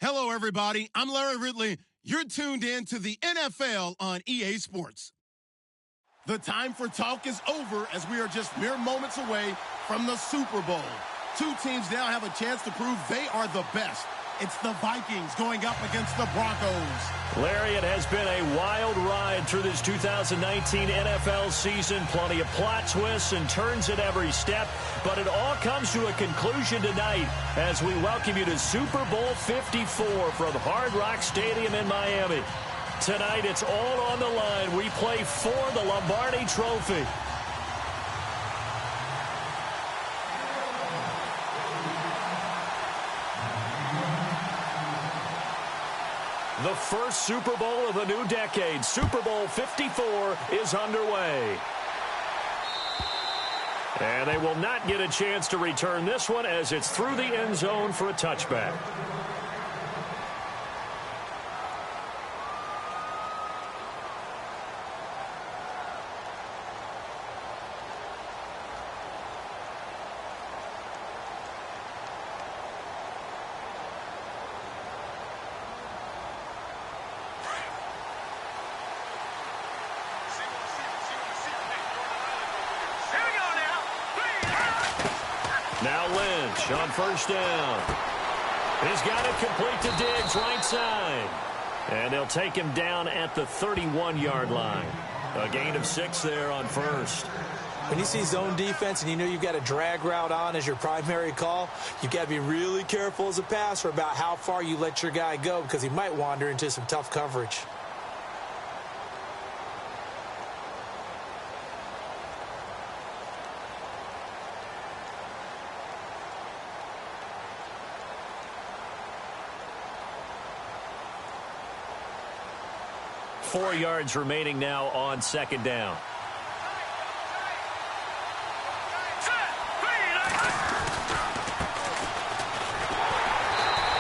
Hello, everybody. I'm Larry Ridley. You're tuned in to the NFL on EA Sports. The time for talk is over as we are just mere moments away from the Super Bowl. Two teams now have a chance to prove they are the best. It's the Vikings going up against the Broncos. Larry, it has been a wild ride through this 2019 NFL season. Plenty of plot twists and turns at every step. But it all comes to a conclusion tonight as we welcome you to Super Bowl 54 from Hard Rock Stadium in Miami. Tonight, it's all on the line. We play for the Lombardi Trophy. The first Super Bowl of the new decade, Super Bowl 54, is underway. And they will not get a chance to return this one as it's through the end zone for a touchback. Now Lynch on first down. He's got it complete to Diggs, right side. And they'll take him down at the 31-yard line. A gain of 6 there on first. When you see zone defense and you know you've got a drag route on as your primary call, you've got to be really careful as a passer about how far you let your guy go because he might wander into some tough coverage. Four yards remaining now on second down.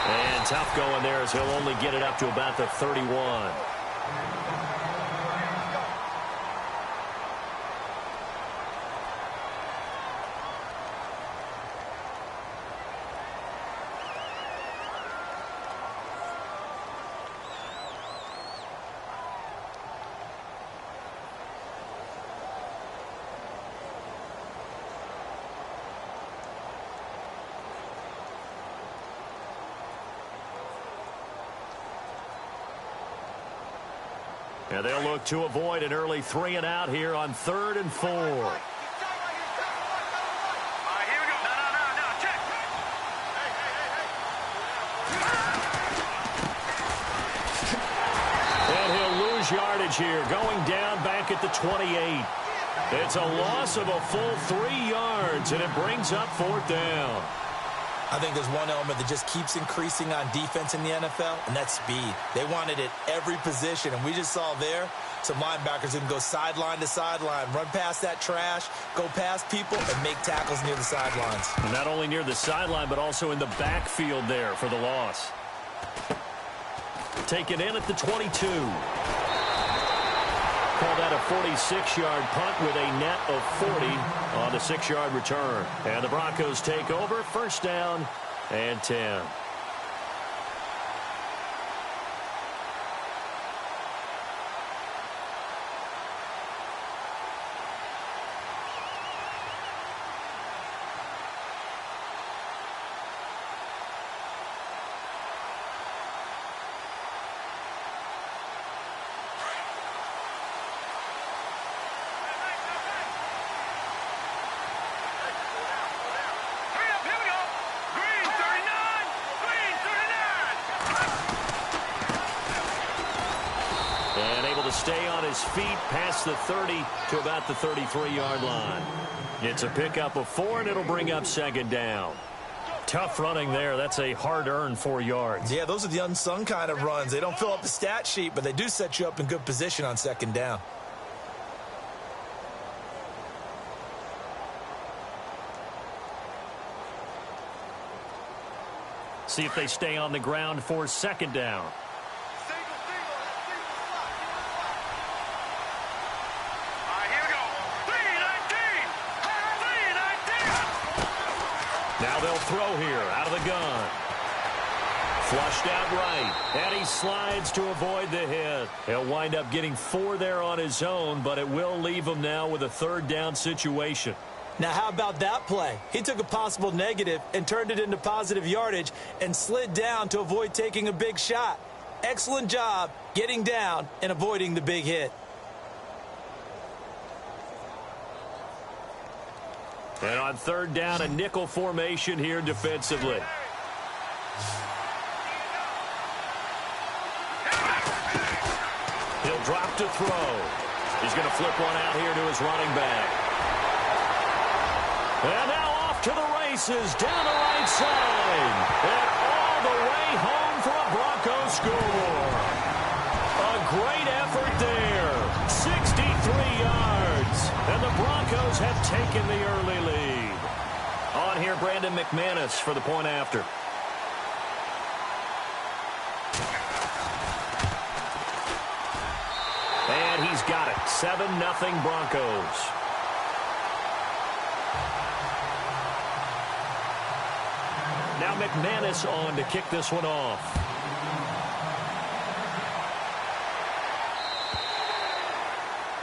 And tough going there as he'll only get it up to about the 31. And they'll look to avoid an early 3 and out here on 3rd and 4. Here we go. No, check. And he'll lose yardage here, going down back at the 28. It's a loss of a full 3 yards, and it brings up 4th down. I think there's one element that just keeps increasing on defense in the NFL, and that's speed. They want it at every position, and we just saw there some linebackers who can go sideline to sideline, run past that trash, go past people, and make tackles near the sidelines. And not only near the sideline, but also in the backfield there for the loss. Taken in at the 22. Call that a 46-yard punt with a net of 40 on the 6-yard return. And the Broncos take over, first down and 10. Stay on his feet past the 30 to about the 33-yard line. It's a pickup of 4, and it'll bring up second down. Tough running there. That's a hard-earned 4 yards. Yeah, those are the unsung kind of runs. They don't fill up the stat sheet, but they do set you up in good position on second down. See if they stay on the ground for second down. Now they'll throw here out of the gun. Flushed out right, and he slides to avoid the hit. He'll wind up getting 4 there on his own, but it will leave him now with a third down situation. Now, how about that play? He took a possible negative and turned it into positive yardage and slid down to avoid taking a big shot. Excellent job getting down and avoiding the big hit. And on third down, a nickel formation here defensively. He'll drop to throw. He's going to flip one out here to his running back. And now off to the races down the right side. And all the way home for a Broncos score. A great effort there. 63 yards. And the Broncos have taken the early lead. On here, Brandon McManus for the point after. And he's got it. 7-0 Broncos. Now McManus on to kick this one off.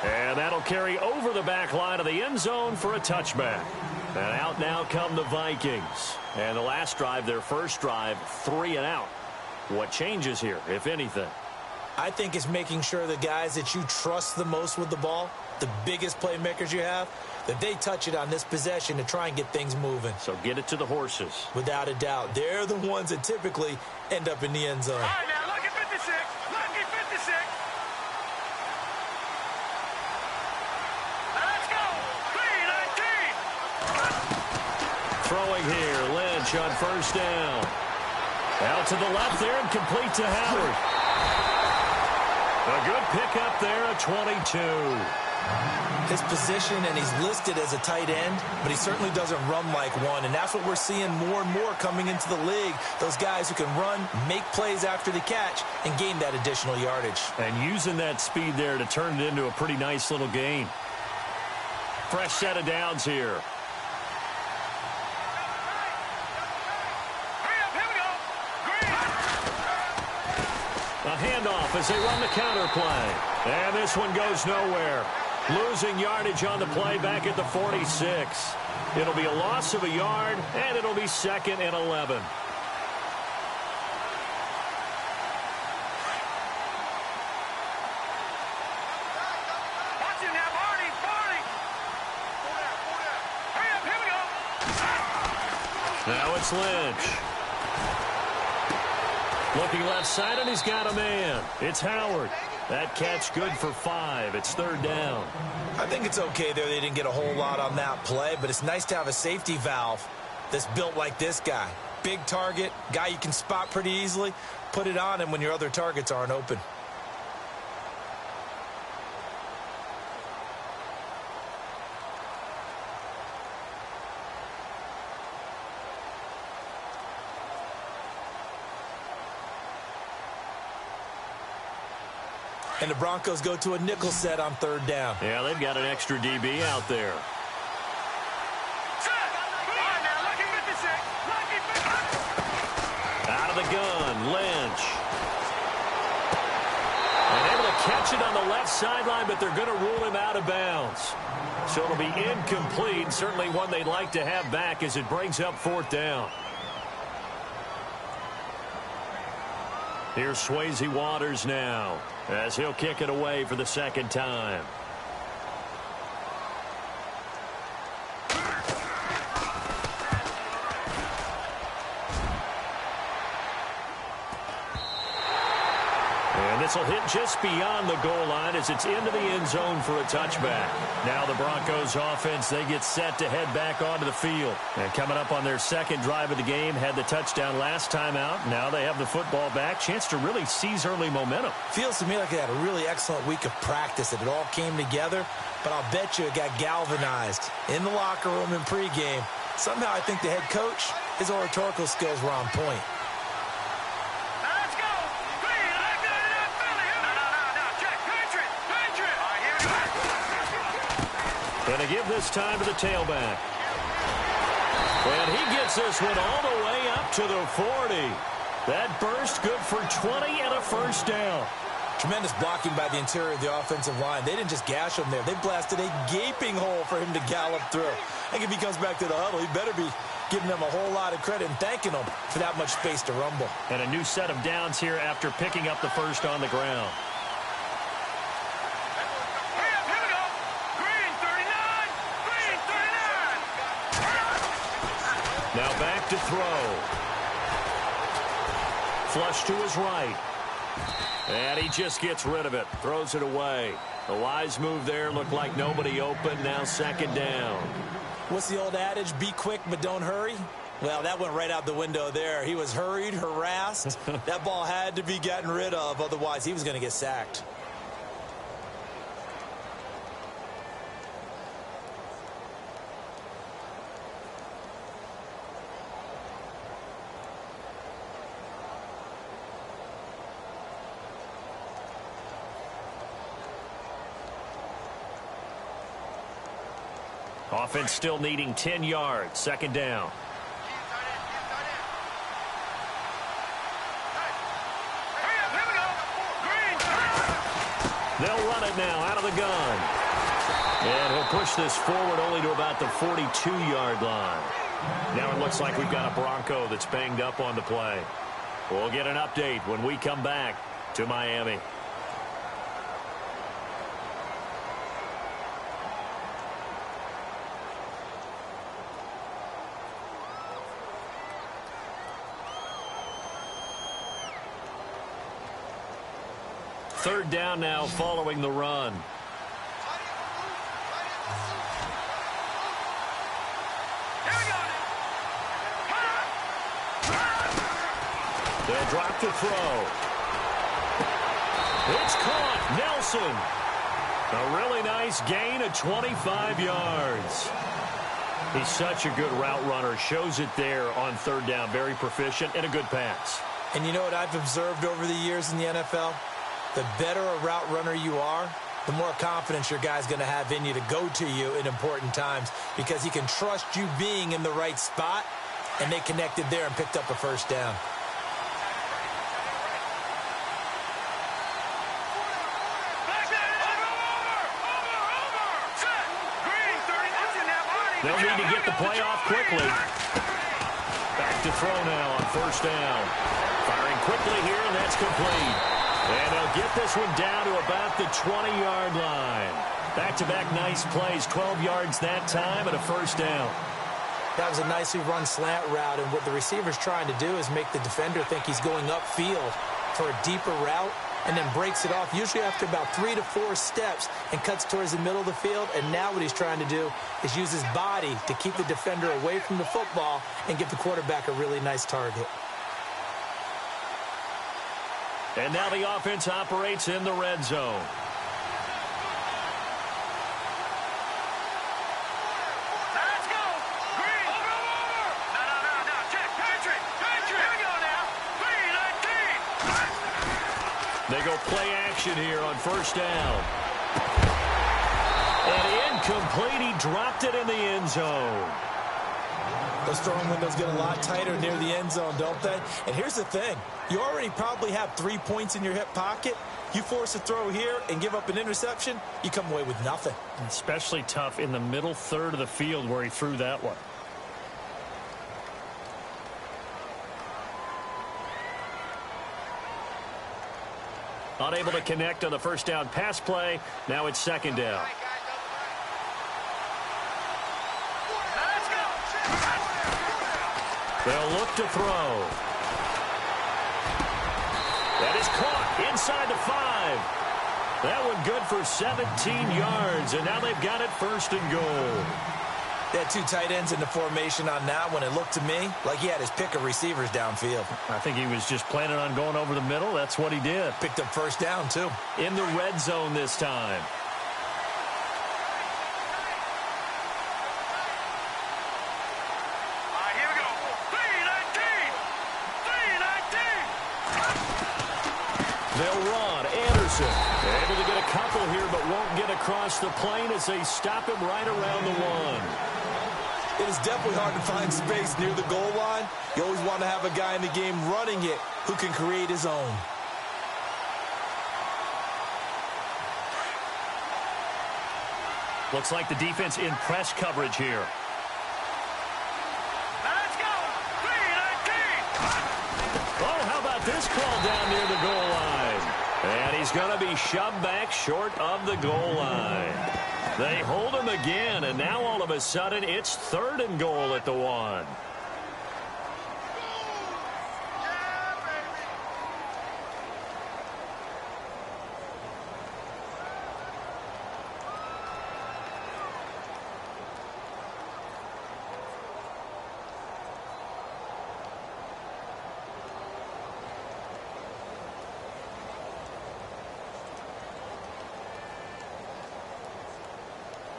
And that'll carry over the back line of the end zone for a touchback. And out now come the Vikings. And the last drive, their first drive, 3 and out. What changes here, if anything? I think it's making sure the guys that you trust the most with the ball, the biggest playmakers you have, that they touch it on this possession to try and get things moving. So get it to the horses. Without a doubt. They're the ones that typically end up in the end zone. All right, now, lucky 56. Lucky 56. Now, let's go. 3-19. Throwing here, Lynch on first down. Out to the left there and complete to Howard. A good pickup there at 22. His position, and he's listed as a tight end, but he certainly doesn't run like one, and that's what we're seeing more and more coming into the league. Those guys who can run, make plays after the catch, and gain that additional yardage. And using that speed there to turn it into a pretty nice little gain. Fresh set of downs here. A handoff as they run the counter play. And this one goes nowhere. Losing yardage on the play back at the 46. It'll be a loss of a yard, and it'll be 2nd and 11. Watch him now, Barney. Hurry up, here we go. Now it's Lynch. Looking left side, and he's got a man. It's Howard. That catch good for 5. It's 3rd down. I think it's okay there. They didn't get a whole lot on that play, but it's nice to have a safety valve that's built like this guy. Big target, guy you can spot pretty easily. Put it on him when your other targets aren't open. And the Broncos go to a nickel set on 3rd down. Yeah, they've got an extra DB out there. Out of the gun, Lynch. And able to catch it on the left sideline, but they're going to rule him out of bounds. So it'll be incomplete. Certainly one they'd like to have back as it brings up 4th down. Here's Swayze Waters now as he'll kick it away for the 2nd time. And this will hit just beyond the goal line as it's into the end zone for a touchback. Now the Broncos offense, they get set to head back onto the field. And coming up on their 2nd drive of the game, had the touchdown last time out. Now they have the football back. Chance to really seize early momentum. Feels to me like they had a really excellent week of practice, that it all came together. But I'll bet you it got galvanized in the locker room in pregame. Somehow I think the head coach, his oratorical skills were on point. Going to give this time to the tailback. And he gets this one all the way up to the 40. That burst good for 20 and a first down. Tremendous blocking by the interior of the offensive line. They didn't just gash him there. They blasted a gaping hole for him to gallop through. I think if he comes back to the huddle, he better be giving them a whole lot of credit and thanking them for that much space to rumble. And a new set of downs here after picking up the first on the ground. Now back to throw. Flush to his right. And he just gets rid of it. Throws it away. A wise move there. Looked like nobody open. Now second down. What's the old adage? Be quick, but don't hurry. Well, that went right out the window there. He was hurried, harassed. That ball had to be gotten rid of. Otherwise, he was going to get sacked. Offense still needing 10 yards. Second down. They'll run it now out of the gun. And he'll push this forward only to about the 42-yard line. Now it looks like we've got a Bronco that's banged up on the play. We'll get an update when we come back to Miami. Third down now following the run. They'll drop the throw. It's caught. Nelson. A really nice gain of 25 yards. He's such a good route runner. Shows it there on third down. Very proficient and a good pass. And you know what I've observed over the years in the NFL? The better a route runner you are, the more confidence your guy's going to have in you to go to you in important times because he can trust you being in the right spot, and they connected there and picked up a first down. They'll need to get the play off quickly. Back to throw now on first down. Firing quickly here, and that's complete. And they'll get this one down to about the 20-yard line. Back-to-back nice plays, 12 yards that time and a first down. That was a nicely run slant route, and what the receiver's trying to do is make the defender think he's going upfield for a deeper route and then breaks it off, usually after about 3 to 4 steps, and cuts towards the middle of the field. And now what he's trying to do is use his body to keep the defender away from the football and give the quarterback a really nice target. And now the offense operates in the red zone. Let's go! Green! Over! No. Check! Patrick! Here we go now! 3-19! They go play action here on first down. And incomplete. He dropped it in the end zone. Those throwing windows get a lot tighter near the end zone, don't they? And here's the thing. You already probably have 3 points in your hip pocket. You force a throw here and give up an interception, you come away with nothing. Especially tough in the middle third of the field where he threw that one. Unable to connect on the first down pass play. Now it's second down. They'll look to throw. That is caught inside the 5. That one good for 17 yards, and now they've got it first and goal. They had 2 tight ends in the formation on that one. It looked to me like he had his pick of receivers downfield. I think he was just planning on going over the middle. That's what he did. Picked up first down, too. In the red zone this time. Here we go. 3-19! They'll run. Anderson able to get a couple here, but won't get across the plane as they stop him right around the 1. It is it's definitely hard to find space near the goal line. You always want to have a guy in the game running it who can create his own. Looks like the defense in press coverage here. Let's go. 3-19. Oh, how about this call down near the goal line? And he's going to be shoved back short of the goal line. They hold him again, and now all of a sudden it's 3rd and goal at the 1.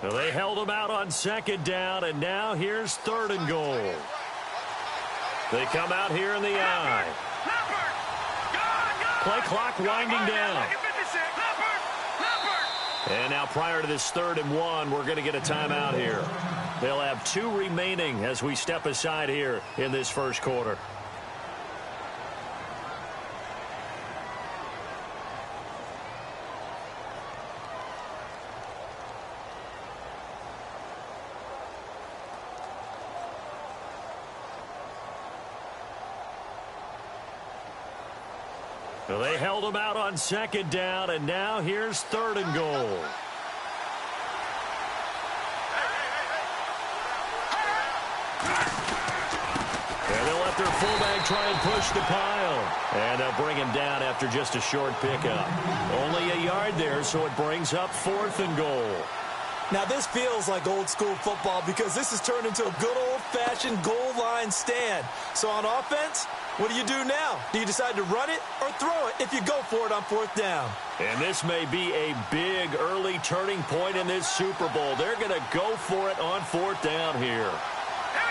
So they held him out on 2nd down, and now here's 3rd and goal. They come out here in the I. Play clock winding down. And now prior to this 3rd and 1, we're going to get a timeout here. They'll have 2 remaining as we step aside here in this first quarter. So they held him out on 2nd down, and now here's 3rd and goal. And they'll let their fullback try and push the pile. And they'll bring him down after just a short pickup. Only a yard there, so it brings up 4th and goal. Now, this feels like old-school football because this has turned into a good old-fashioned goal line stand. So on offense, what do you do now? Do you decide to run it or throw it if you go for it on 4th down? And this may be a big early turning point in this Super Bowl. They're going to go for it on 4th down here.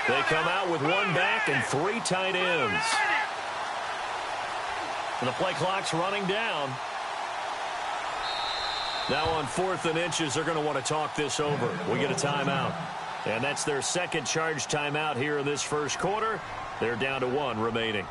They come out with 1 back and 3 tight ends. And the play clock's running down. Now on 4th and inches, they're going to want to talk this over. We get a timeout. And that's their 2nd charge timeout here in this first quarter. They're down to 1 remaining.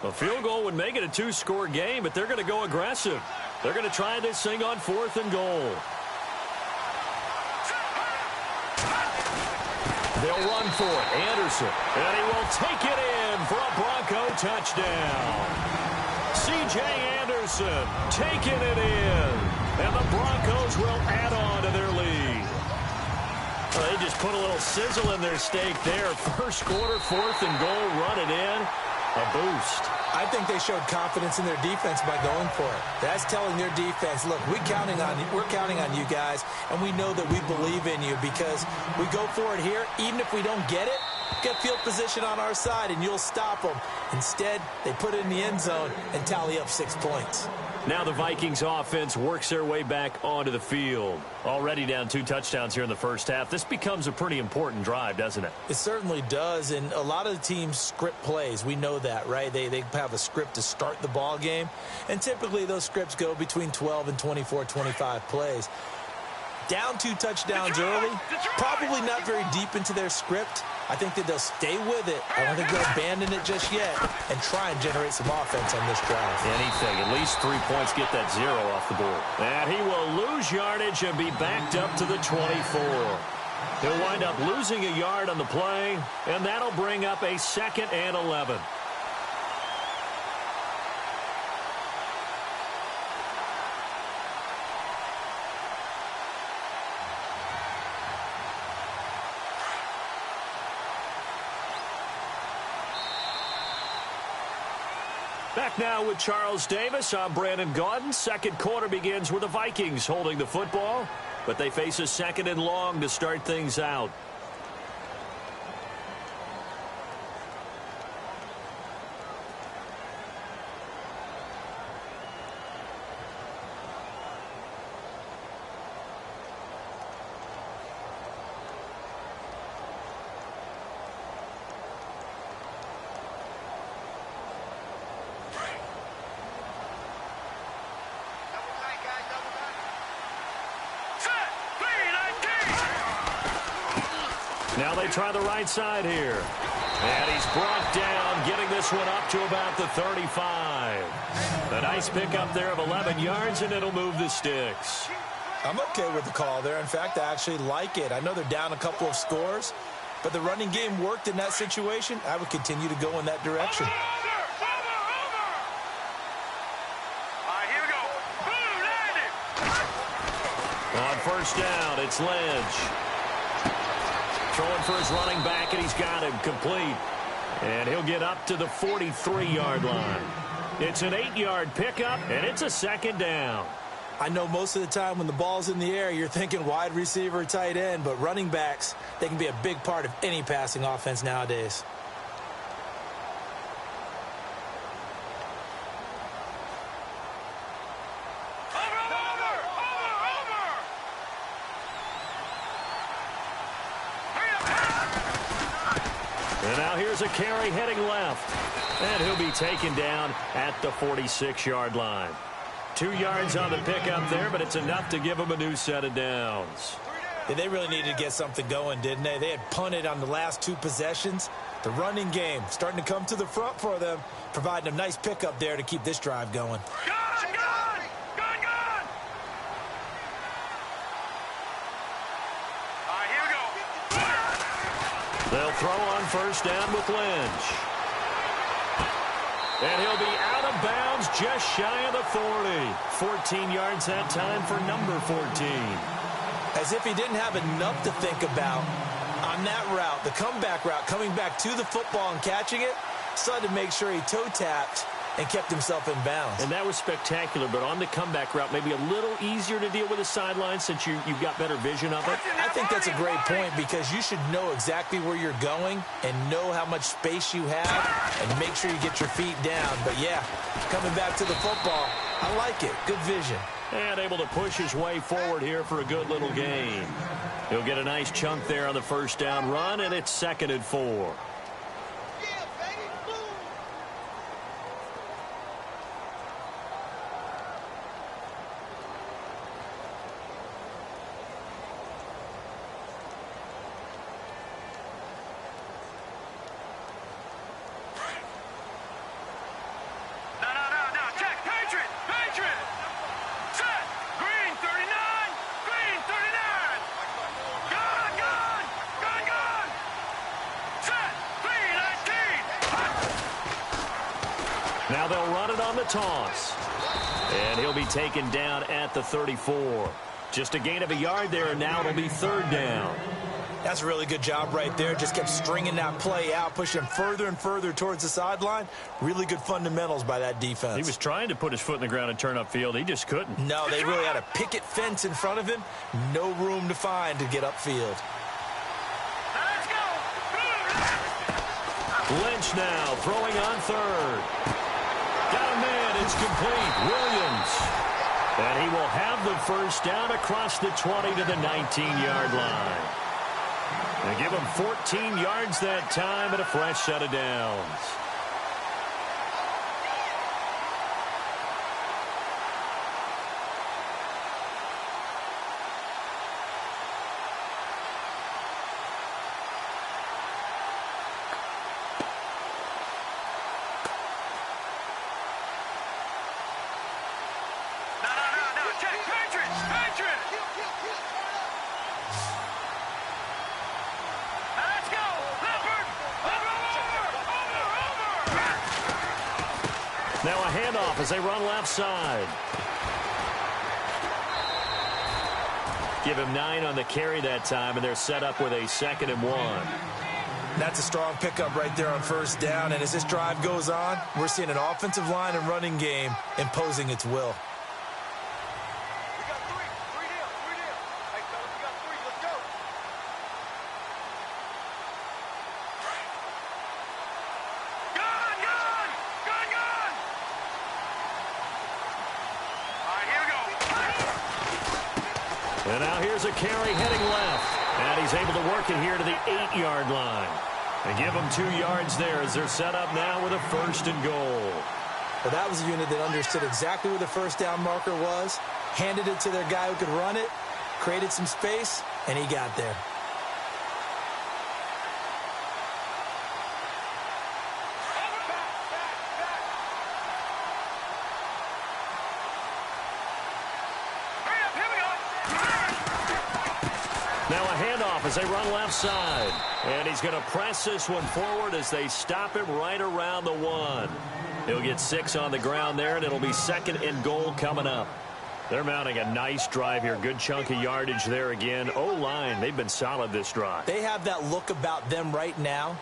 A field goal would make it a 2-score game, but they're going to go aggressive. They're going to try this thing on 4th and goal. They'll run for it. Anderson. And he will take it in for a Bronco touchdown. C.J. Anderson taking it in. And the Broncos will add on to their lead. Well, they just put a little sizzle in their steak there. First quarter, 4th and goal, run it in. A boost. I think they showed confidence in their defense by going for it. That's telling their defense, look, we're counting on you guys, and we know that we believe in you because we go for it here. Even if we don't get it, get field position on our side, and you'll stop them. Instead, they put it in the end zone and tally up 6 points. Now the Vikings offense works their way back onto the field. Already down 2 touchdowns here in the first half. This becomes a pretty important drive, doesn't it? It certainly does, and a lot of the teams script plays. We know that, right? They have a script to start the ball game, and typically those scripts go between 12 and 24, 25 plays. Down 2 touchdowns early, probably not very deep into their script. I think that they'll stay with it. I don't think they'll abandon it just yet and try and generate some offense on this drive. Anything. At least 3 points, get that 0 off the board. And he will lose yardage and be backed up to the 24. He'll wind up losing a yard on the play, and that'll bring up a 2nd and 11. Back now with Charles Davis. I'm Brandon Gaudin. Second quarter begins with the Vikings holding the football, but they face a 2nd and long to start things out. Now they try the right side here. And he's brought down, getting this one up to about the 35. A nice pickup there of 11 yards, and it'll move the sticks. I'm okay with the call there. In fact, I actually like it. I know they're down a couple of scores, but the running game worked in that situation. I would continue to go in that direction. On first down, it's Lynch. Throwing for his running back, and he's got him complete. And he'll get up to the 43-yard line. It's an 8-yard pickup, and it's a second down. I know most of the time when the ball's in the air, you're thinking wide receiver, tight end, but running backs, they can be a big part of any passing offense nowadays. And now here's a carry heading left. And he'll be taken down at the 46-yard line. 2 yards on the pickup there, but it's enough to give him a new set of downs. Yeah, they really needed to get something going, didn't they? They had punted on the last 2 possessions. The running game starting to come to the front for them, providing a nice pickup there to keep this drive going. They'll throw on first down with Lynch. And he'll be out of bounds just shy of the 40. 14 yards that time for number 14. As if he didn't have enough to think about on that route, the comeback route, coming back to the football and catching it, still had to make sure he toe-tapped and kept himself in bounds. And that was spectacular, but on the comeback route, maybe a little easier to deal with the sideline since you've got better vision of it. I think that's a great point because you should know exactly where you're going and know how much space you have and make sure you get your feet down. But, yeah, coming back to the football, I like it. Good vision. And able to push his way forward here for a good little gain. He'll get a nice chunk there on the first down run, and it's 2nd and 4. Now they'll run it on the toss. And he'll be taken down at the 34. Just a gain of a yard there, and now it'll be 3rd down. That's a really good job right there. Just kept stringing that play out, pushing further and further towards the sideline. Really good fundamentals by that defense. He was trying to put his foot in the ground and turn upfield. He just couldn't. No, they really had a picket fence in front of him. No room to find to get upfield. Lynch now throwing on 3rd. Got a man, it's complete. Williams. And he will have the first down across the 20 to the 19-yard line. They give him 14 yards that time and a fresh set of downs. Now a handoff as they run left side. Give him 9 on the carry that time, and they're set up with a 2nd and 1. That's a strong pickup right there on first down, and as this drive goes on, we're seeing an offensive line and running game imposing its will. And now here's a carry heading left. And he's able to work it here to the 8-yard line. They give him 2 yards there as they're set up now with a 1st and goal. Well, that was a unit that understood exactly where the first down marker was, handed it to their guy who could run it, created some space, and he got there. handoff as they run left side. And he's going to press this one forward as they stop him right around the 1. He'll get 6 on the ground there, and it'll be 2nd and goal coming up. They're mounting a nice drive here. Good chunk of yardage there again. O-line, they've been solid this drive. They have that look about them right now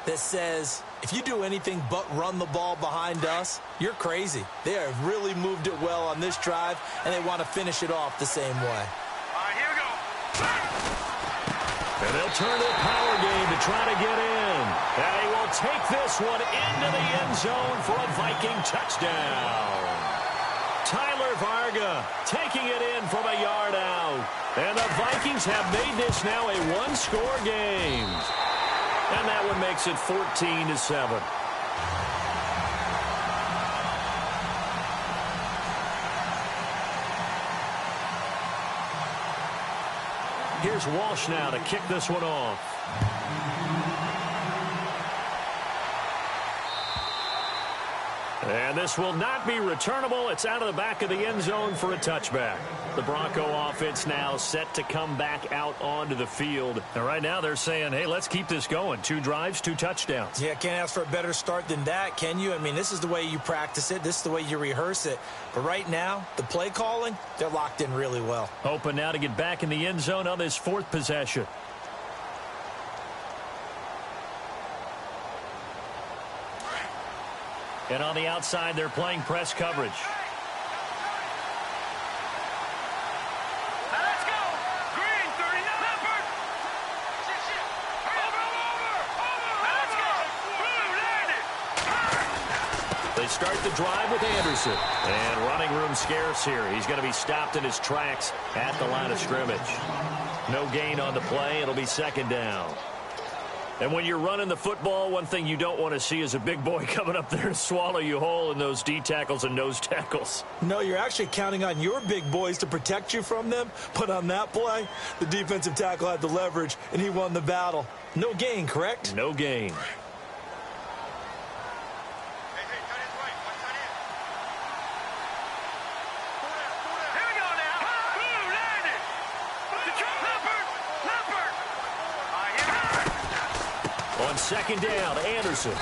that says, if you do anything but run the ball behind us, you're crazy. They have really moved it well on this drive, and they want to finish it off the same way. All right, here we go. And they'll turn to the power game to try to get in. And he will take this one into the end zone for a Viking touchdown. Tyler Varga taking it in from a yard out. And the Vikings have made this now a one-score game. And that one makes it 14-7. Here's Walsh now to kick this one off. And this will not be returnable. It's out of the back of the end zone for a touchback. The Bronco offense now set to come back out onto the field. And right now they're saying, hey, let's keep this going. 2 drives, 2 touchdowns. Yeah, can't ask for a better start than that, can you? I mean, this is the way you practice it. This is the way you rehearse it. But right now, the play calling, they're locked in really well. Hoping now to get back in the end zone on this 4th possession. And on the outside, they're playing press coverage. Now let's go. Green, 39. Leopard. Over. Now let's go. Blue, landed. They start the drive with Anderson. And running room scarce here. He's going to be stopped in his tracks at the line of scrimmage. No gain on the play. It'll be 2nd down. And when you're running the football, one thing you don't want to see is a big boy coming up there and swallow you whole in those D tackles and nose tackles. No, you're actually counting on your big boys to protect you from them. But on that play, the defensive tackle had the leverage, and he won the battle. No gain, correct? No gain. On 2nd down, Anderson.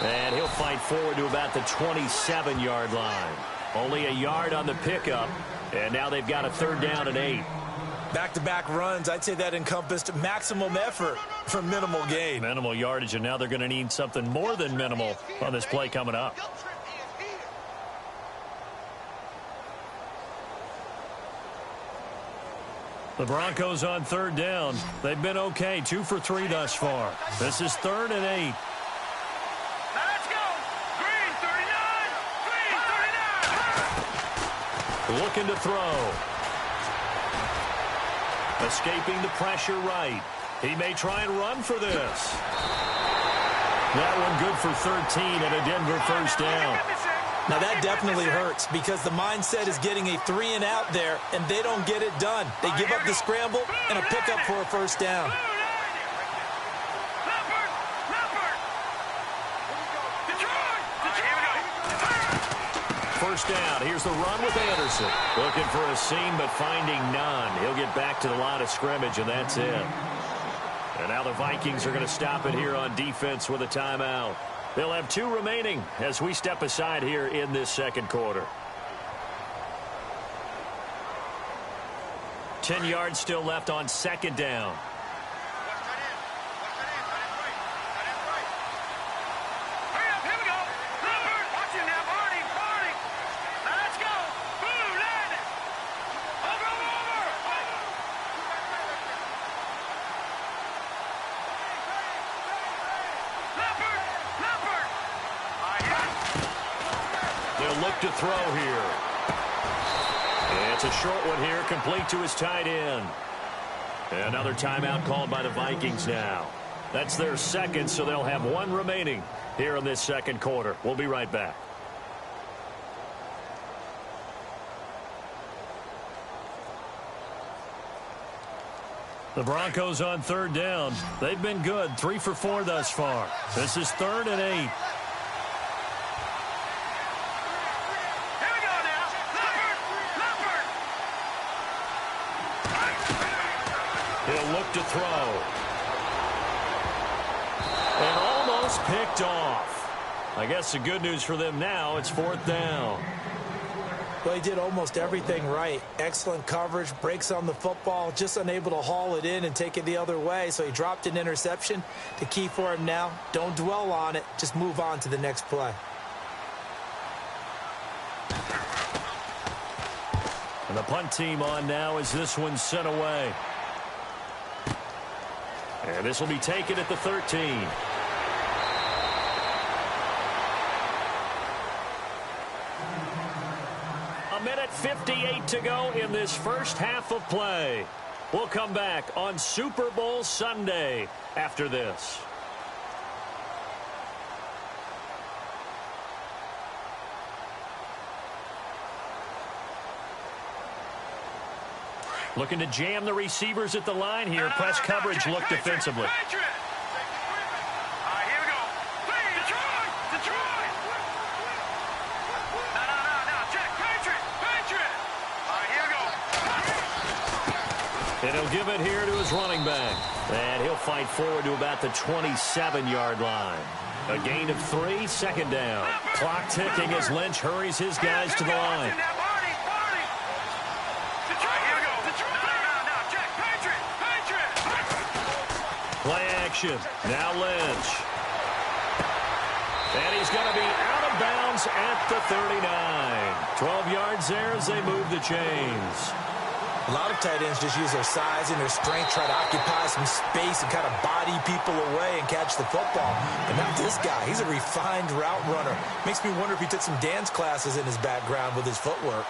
And he'll fight forward to about the 27-yard line. Only a yard on the pickup. And now they've got a 3rd down and 8. Back-to-back runs, I'd say that encompassed maximum effort for minimal gain. Minimal yardage, and now they're going to need something more than minimal on this play coming up. The Broncos on 3rd down. They've been okay, 2 for 3 thus far. This is 3rd and 8. Now let's go. Green, 39. Green, 39. Looking to throw. Escaping the pressure right. He may try and run for this. That one good for 13 and a Denver 1st down. Now, that definitely hurts because the mindset is getting a 3-and-out there, and they don't get it done. They give up the scramble and a pickup for a 1st down. First down. Here's the run with Anderson. Looking for a seam, but finding none. He'll get back to the line of scrimmage, and that's it. And now the Vikings are going to stop it here on defense with a timeout. They'll have 2 remaining as we step aside here in this 2nd quarter. 10 yards still left on 2nd down. Hurry up, here we go. Leopard, watch him now, Barney. Now let's go. Blue, landed. Over. Leopard. They'll look to throw here. And it's a short one here, complete to his tight end. Another timeout called by the Vikings now. That's their 2nd, so they'll have 1 remaining here in this 2nd quarter. We'll be right back. The Broncos on 3rd down. They've been good, 3 for 4 thus far. This is 3rd and 8. They'll look to throw. And almost picked off. I guess the good news for them now, it's 4th down. Well, he did almost everything right. Excellent coverage, breaks on the football, just unable to haul it in and take it the other way. So he dropped an interception. The key for him now, don't dwell on it. Just move on to the next play. And the punt team on now as this one's sent away. And this will be taken at the 13. A minute 58 to go in this first half of play. We'll come back on Super Bowl Sunday after this. Looking to jam the receivers at the line here. Press coverage look defensively. All right, here we go. Detroit! Detroit! No, check. Patriot! All right, here we go. And he'll give it here to his running back. And he'll fight forward to about the 27-yard line. A gain of 3, 2nd down. Clock ticking as Lynch hurries his guys to the line. Play action. Now Lynch. And he's going to be out of bounds at the 39. 12 yards there as they move the chains. A lot of tight ends just use their size and their strength, try to occupy some space and kind of body people away and catch the football. But not this guy. He's a refined route runner. Makes me wonder if he took some dance classes in his background with his footwork.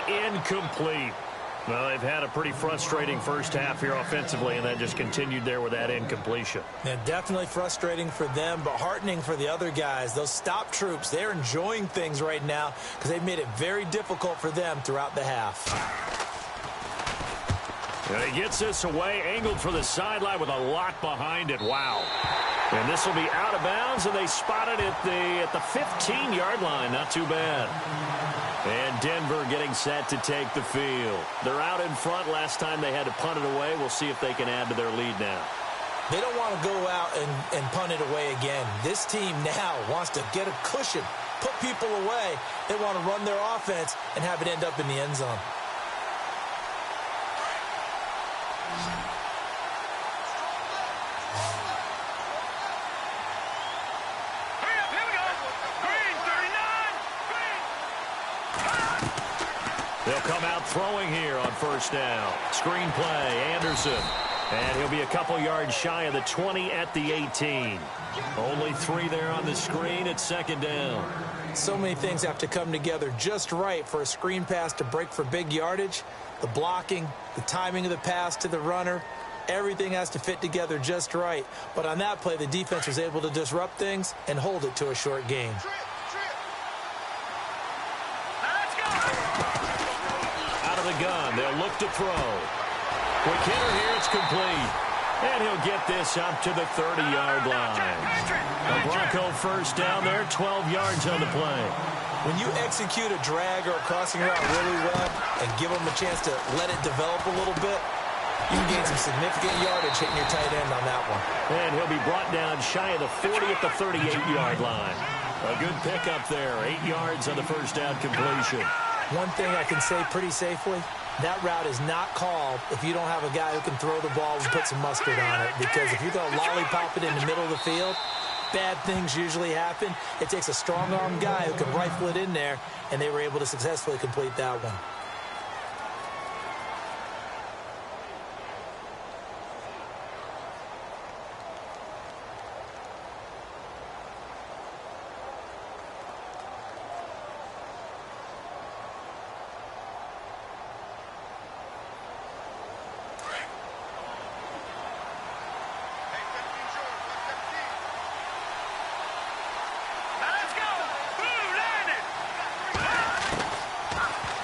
Incomplete. Well, they've had a pretty frustrating first half here offensively, and that just continued there with that incompletion. Yeah, definitely frustrating for them, but heartening for the other guys. Those stop troops, they're enjoying things right now because they've made it very difficult for them throughout the half. And he gets this away, angled for the sideline with a lot behind it. Wow. And this will be out of bounds, and they spot it at the 15-yard line. Not too bad. And Denver getting set to take the field. They're out in front. Last time they had to punt it away. We'll see if they can add to their lead now. They don't want to go out and punt it away again. This team now wants to get a cushion, put people away. They want to run their offense and have it end up in the end zone. They'll come out throwing here on 1st down. Screen play, Anderson. And he'll be a couple yards shy of the 20 at the 18. Only 3 there on the screen at 2nd down. So many things have to come together just right for a screen pass to break for big yardage. The blocking, the timing of the pass to the runner, everything has to fit together just right. But on that play, the defense was able to disrupt things and hold it to a short gain. The gun. They'll look to throw. Quick hitter here. It's complete. And he'll get this up to the 30-yard line. A Bronco 1st down there, 12 yards on the play. When you execute a drag or a crossing route really well and give them a chance to let it develop a little bit, you can gain some significant yardage hitting your tight end on that one. And he'll be brought down shy of the 40 at the 38-yard line. A good pickup there. 8 yards on the 1st down completion. One thing I can say pretty safely, that route is not called if you don't have a guy who can throw the ball and put some mustard on it. Because if you're going to lollipop it in the middle of the field, bad things usually happen. It takes a strong-arm guy who can rifle it in there, and they were able to successfully complete that one.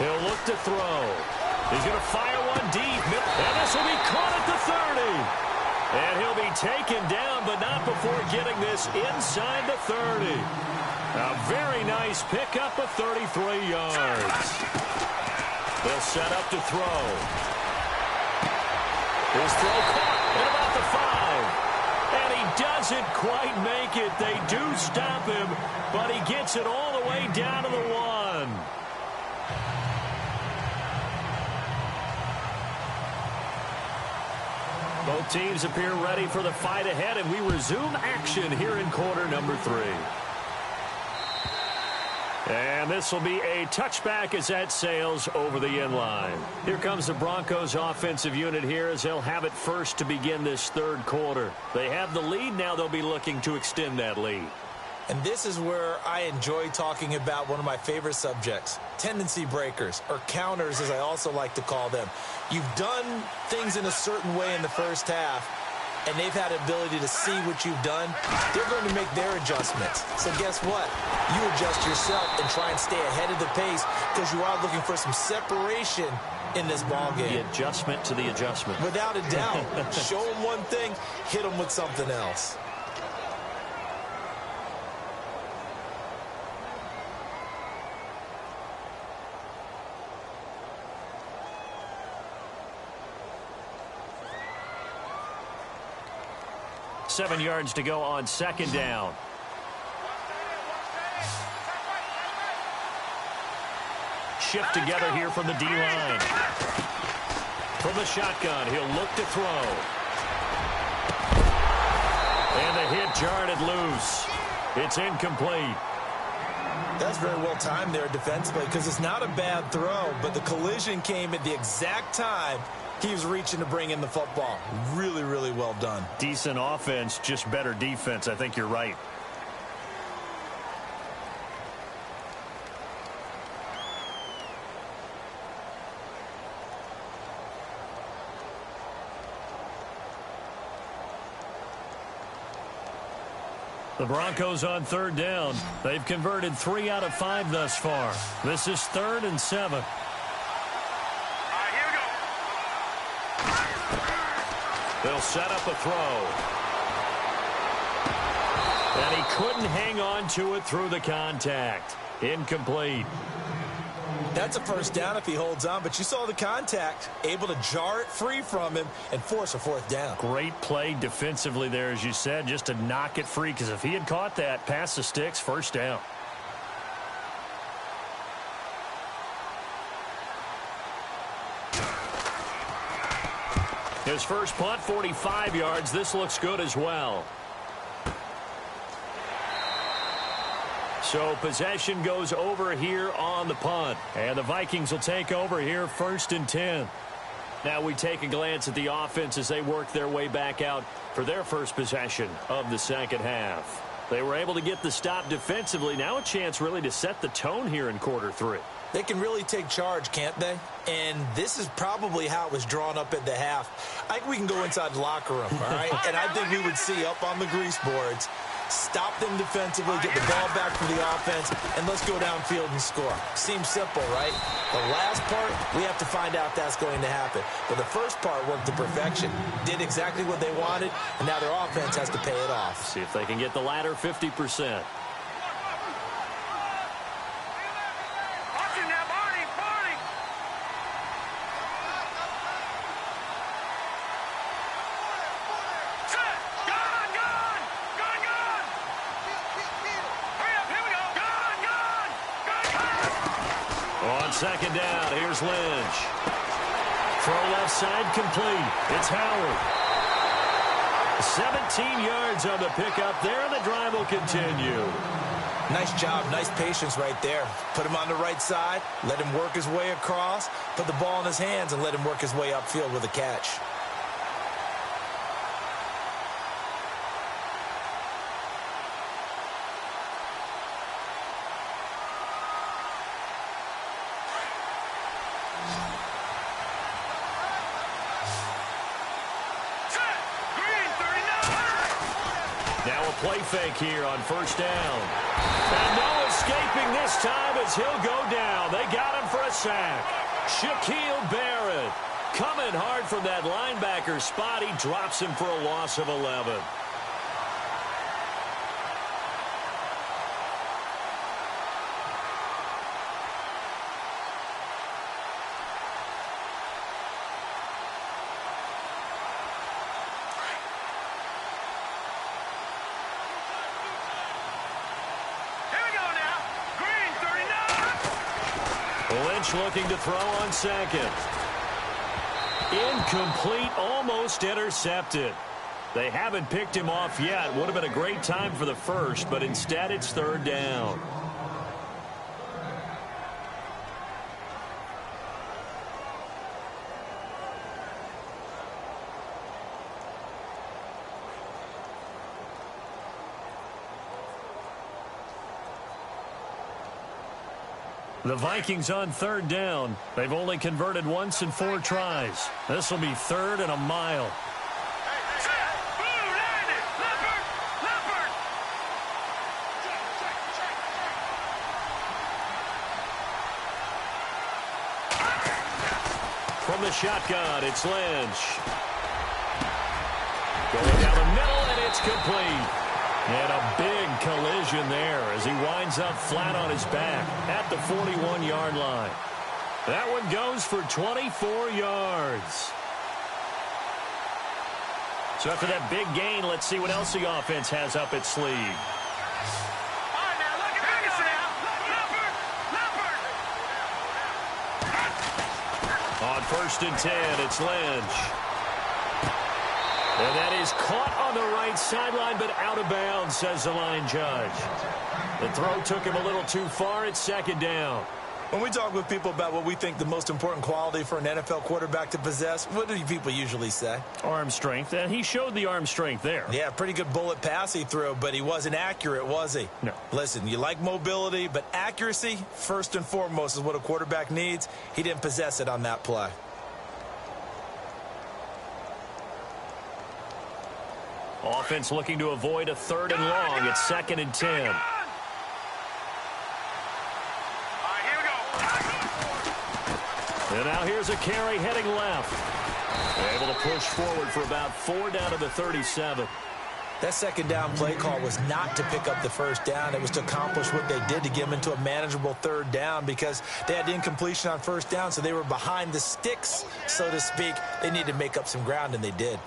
He'll look to throw. He's going to fire one deep. And this will be caught at the 30. And he'll be taken down, but not before getting this inside the 30. A very nice pickup of 33 yards. They'll set up to throw. His throw caught at about the 5. And he doesn't quite make it. They do stop him, but he gets it all the way down to the 1. Both teams appear ready for the fight ahead, and we resume action here in quarter number 3. And this will be a touchback as that sails over the end line. Here comes the Broncos offensive unit here as they'll have it first to begin this third quarter. They have the lead. Now they'll be looking to extend that lead. And this is where I enjoy talking about one of my favorite subjects, tendency breakers, or counters as I also like to call them. You've done things in a certain way in the first half, and they've had the ability to see what you've done. They're going to make their adjustments. So guess what? You adjust yourself and try and stay ahead of the pace because you are looking for some separation in this ballgame. The adjustment to the adjustment. Without a doubt. Show them one thing, hit them with something else. Seven yards to go on second down. Shift together here from the D-line. From the shotgun, he'll look to throw. And the hit jarred it loose. It's incomplete. That's very well timed there defensively because it's not a bad throw, but the collision came at the exact time he was reaching to bring in the football. Really, really well done. Decent offense, just better defense. I think you're right. The Broncos on third down. They've converted 3 out of 5 thus far. This is 3rd and 7. They'll set up a throw. And he couldn't hang on to it through the contact. Incomplete. That's a first down if he holds on, but you saw the contact. Able to jar it free from him and force a 4th down. Great play defensively there, as you said, just to knock it free, because if he had caught that, past the sticks, first down. His first punt, 45 yards. This looks good as well. So possession goes over here on the punt. And the Vikings will take over here 1st and 10. Now we take a glance at the offense as they work their way back out for their first possession of the second half. They were able to get the stop defensively. Now a chance really to set the tone here in quarter 3. They can really take charge, can't they? And this is probably how it was drawn up at the half. I think we can go inside the locker room, all right? And I think we would see up on the grease boards, stop them defensively, get the ball back for the offense, and let's go downfield and score. Seems simple, right? The last part, we have to find out if that's going to happen. But the first part worked to perfection. Did exactly what they wanted, and now their offense has to pay it off. See if they can get the latter 50%. Second down, here's Lynch. Throw left side complete. It's Howard. 17 yards on the pickup there, and the drive will continue. Nice job, nice patience right there. Put him on the right side, let him work his way across, put the ball in his hands, and let him work his way upfield with a catch. play fake here on first down. And no escaping this time as he'll go down. They got him for a sack. Shaquille Barrett coming hard from that linebacker spot. He drops him for a loss of 11. Looking to throw on second. Incomplete, almost intercepted. They haven't picked him off yet. Would have been a great time for the first, but instead it's third down. The Vikings on third down. They've only converted once in 4 tries. This will be third and a mile. From the shotgun, it's Lynch. Going down the middle, and it's complete. And a big collision there as he winds up flat on his back at the 41-yard line. That one goes for 24 yards. So after that big gain, let's see what else the offense has up its sleeve. On first and 10, it's Lynch. And that is caught on the right sideline, but out of bounds, says the line judge. The throw took him a little too far. It's second down. When we talk with people about what we think the most important quality for an NFL quarterback to possess, what do people usually say? Arm strength, and he showed the arm strength there. Yeah, pretty good bullet pass he threw, but he wasn't accurate, was he? No. Listen, you like mobility, but accuracy, first and foremost, is what a quarterback needs. He didn't possess it on that play. Offense looking to avoid a third and long. It's second and 10. And now here's a carry heading left. Able to push forward for about 4 down to the 37. That second down play call was not to pick up the first down. It was to accomplish what they did to get them into a manageable third down because they had incompletion on first down, so they were behind the sticks, so to speak. They needed to make up some ground, and they did.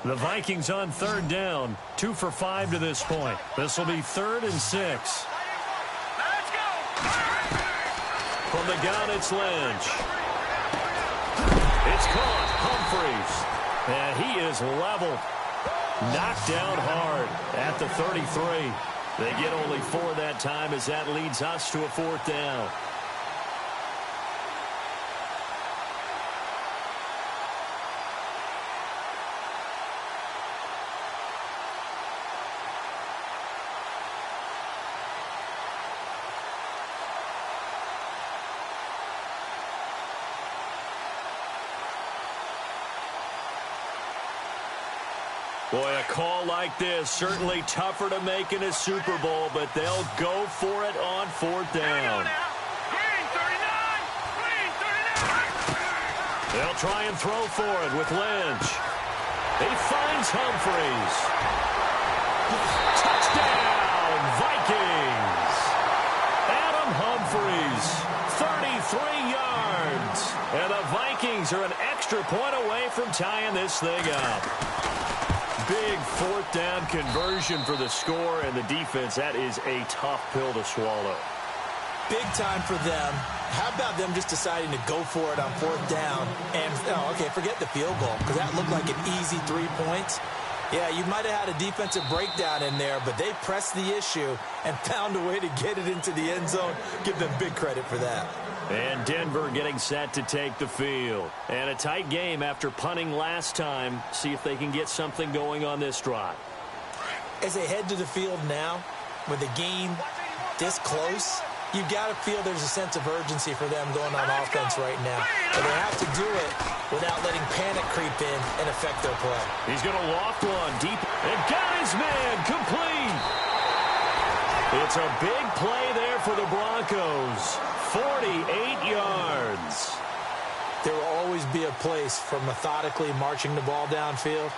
The Vikings on third down, 2 for 5 to this point. This will be 3rd and 6. Let's go! From the gun, it's Lynch. It's caught. Humphreys. And he is leveled. Knocked down hard at the 33. They get only 4 that time as that leads us to a 4th down. Boy, a call like this, certainly tougher to make in a Super Bowl, but they'll go for it on 4th down. Green 39! Green 39! They'll try and throw for it with Lynch. He finds Humphreys. Touchdown, Vikings! Adam Humphreys, 33 yards. And the Vikings are an extra point away from tying this thing up. Big 4th down conversion for the score, and the defense, that is a tough pill to swallow. Big time for them. How about them just deciding to go for it on 4th down? And, okay, forget the field goal, because that looked like an easy 3 points. Yeah, you might have had a defensive breakdown in there, but they pressed the issue and found a way to get it into the end zone. Give them big credit for that. And Denver getting set to take the field. And a tight game after punting last time. See if they can get something going on this drive. As they head to the field now, with the game this close, You got to feel there's a sense of urgency for them going on offense right now. But they have to do it without letting panic creep in and affect their play. He's going to loft one deep and got his man complete. It's a big play there for the Broncos. 48 yards. There will always be a place for methodically marching the ball downfield.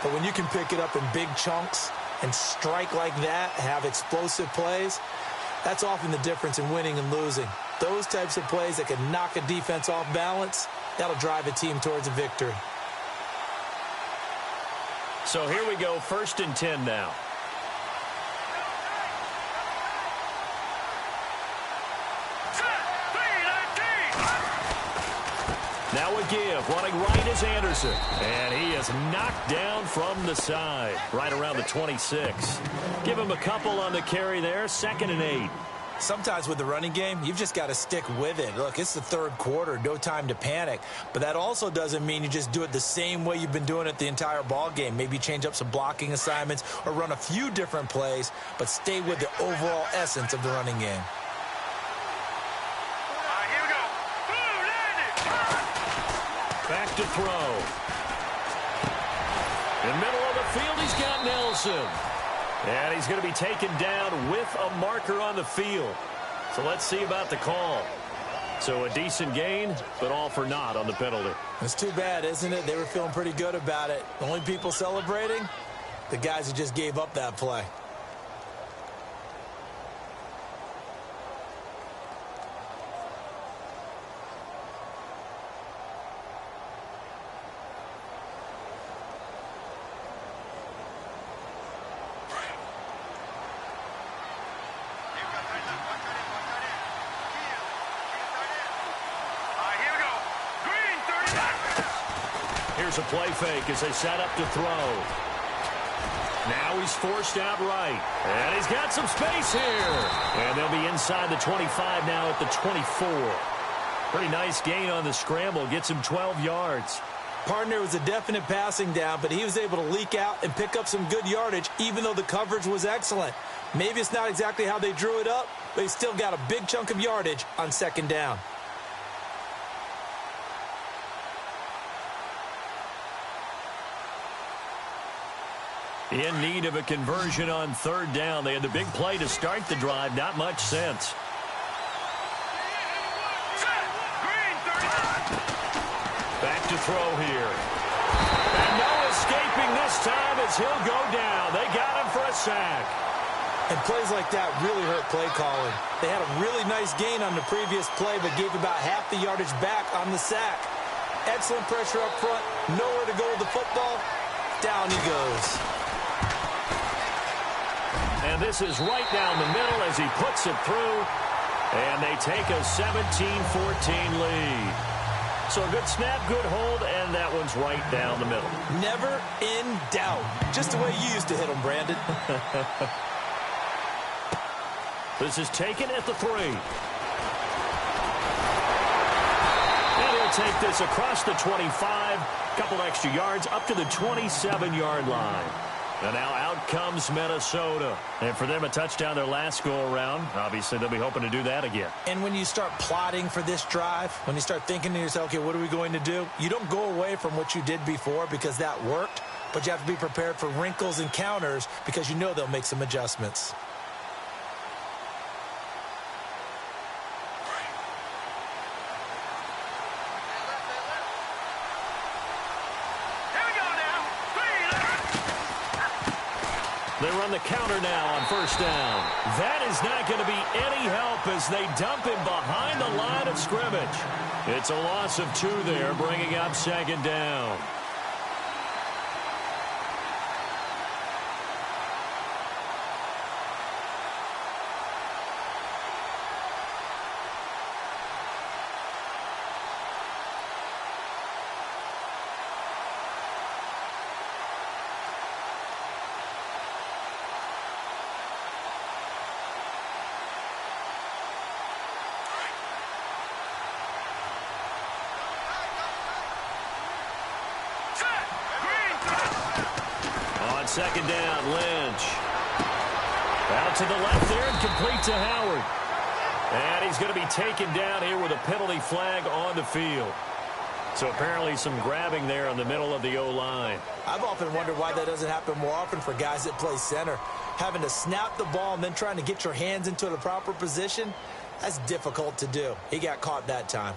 But when you can pick it up in big chunks and strike like that, have explosive plays, that's often the difference in winning and losing. Those types of plays that can knock a defense off balance, that'll drive a team towards a victory. So here we go, 1st and 10 now. Now a give, running right is Anderson. And he is knocked down from the side, right around the 26. Give him a couple on the carry there, 2nd and 8. Sometimes with the running game, you've just got to stick with it. Look, it's the 3rd quarter, no time to panic. But that also doesn't mean you just do it the same way you've been doing it the entire ball game. Maybe change up some blocking assignments or run a few different plays, but stay with the overall essence of the running game. Back to throw. In middle of the field, he's got Nelson. And he's going to be taken down with a marker on the field. So let's see about the call. So a decent gain, but all for naught on the penalty. It's too bad, isn't it? They were feeling pretty good about it. The only people celebrating, the guys who just gave up that play. Here's a play fake as they set up to throw. Now he's forced out right. And he's got some space here. And they'll be inside the 25 now at the 24. Pretty nice gain on the scramble. Gets him 12 yards. Partner was a definite passing down, but he was able to leak out and pick up some good yardage, even though the coverage was excellent. Maybe it's not exactly how they drew it up, but he still got a big chunk of yardage on 2nd down. In need of a conversion on 3rd down. They had the big play to start the drive. Not much sense. Back to throw here. And no escaping this time as he'll go down. They got him for a sack. And plays like that really hurt play calling. They had a really nice gain on the previous play, but gave about half the yardage back on the sack. Excellent pressure up front. Nowhere to go with the football. Down he goes. And this is right down the middle as he puts it through. And they take a 17-14 lead. So a good snap, good hold, and that one's right down the middle. Never in doubt. Just the way you used to hit them, Brandon. This is taken at the 3. And he'll take this across the 25. Couple extra yards up to the 27-yard line. And now out comes Minnesota. And for them, a touchdown their last go-around. Obviously, they'll be hoping to do that again. And when you start plotting for this drive, when you start thinking to yourself, okay, what are we going to do? You don't go away from what you did before because that worked, but you have to be prepared for wrinkles and counters because you know they'll make some adjustments. They run the counter now on 1st down. That is not going to be any help as they dump him behind the line of scrimmage. It's a loss of 2 there, bringing up 2nd down. On 2nd down, Lynch. Out to the left there and complete to Howard. And he's going to be taken down here with a penalty flag on the field. So apparently some grabbing there in the middle of the O-line. I've often wondered why that doesn't happen more often for guys that play center. Having to snap the ball and then trying to get your hands into the proper position, that's difficult to do. He got caught that time.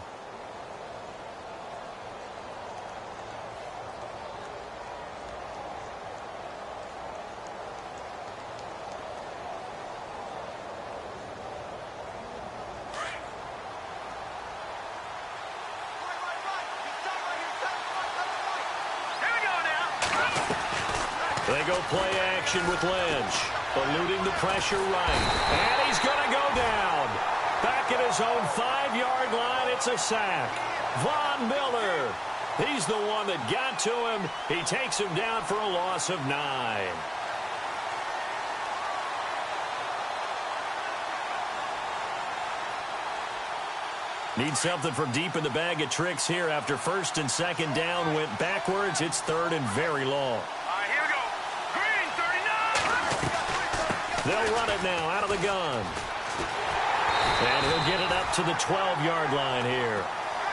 They go play action with Lynch, eluding the pressure right. And he's going to go down. Back at his own 5-yard line, it's a sack. Von Miller, he's the one that got to him. He takes him down for a loss of 9. Need something from deep in the bag of tricks here after first and second down went backwards. It's third and very long. They'll run it now out of the gun. And he'll get it up to the 12-yard line here.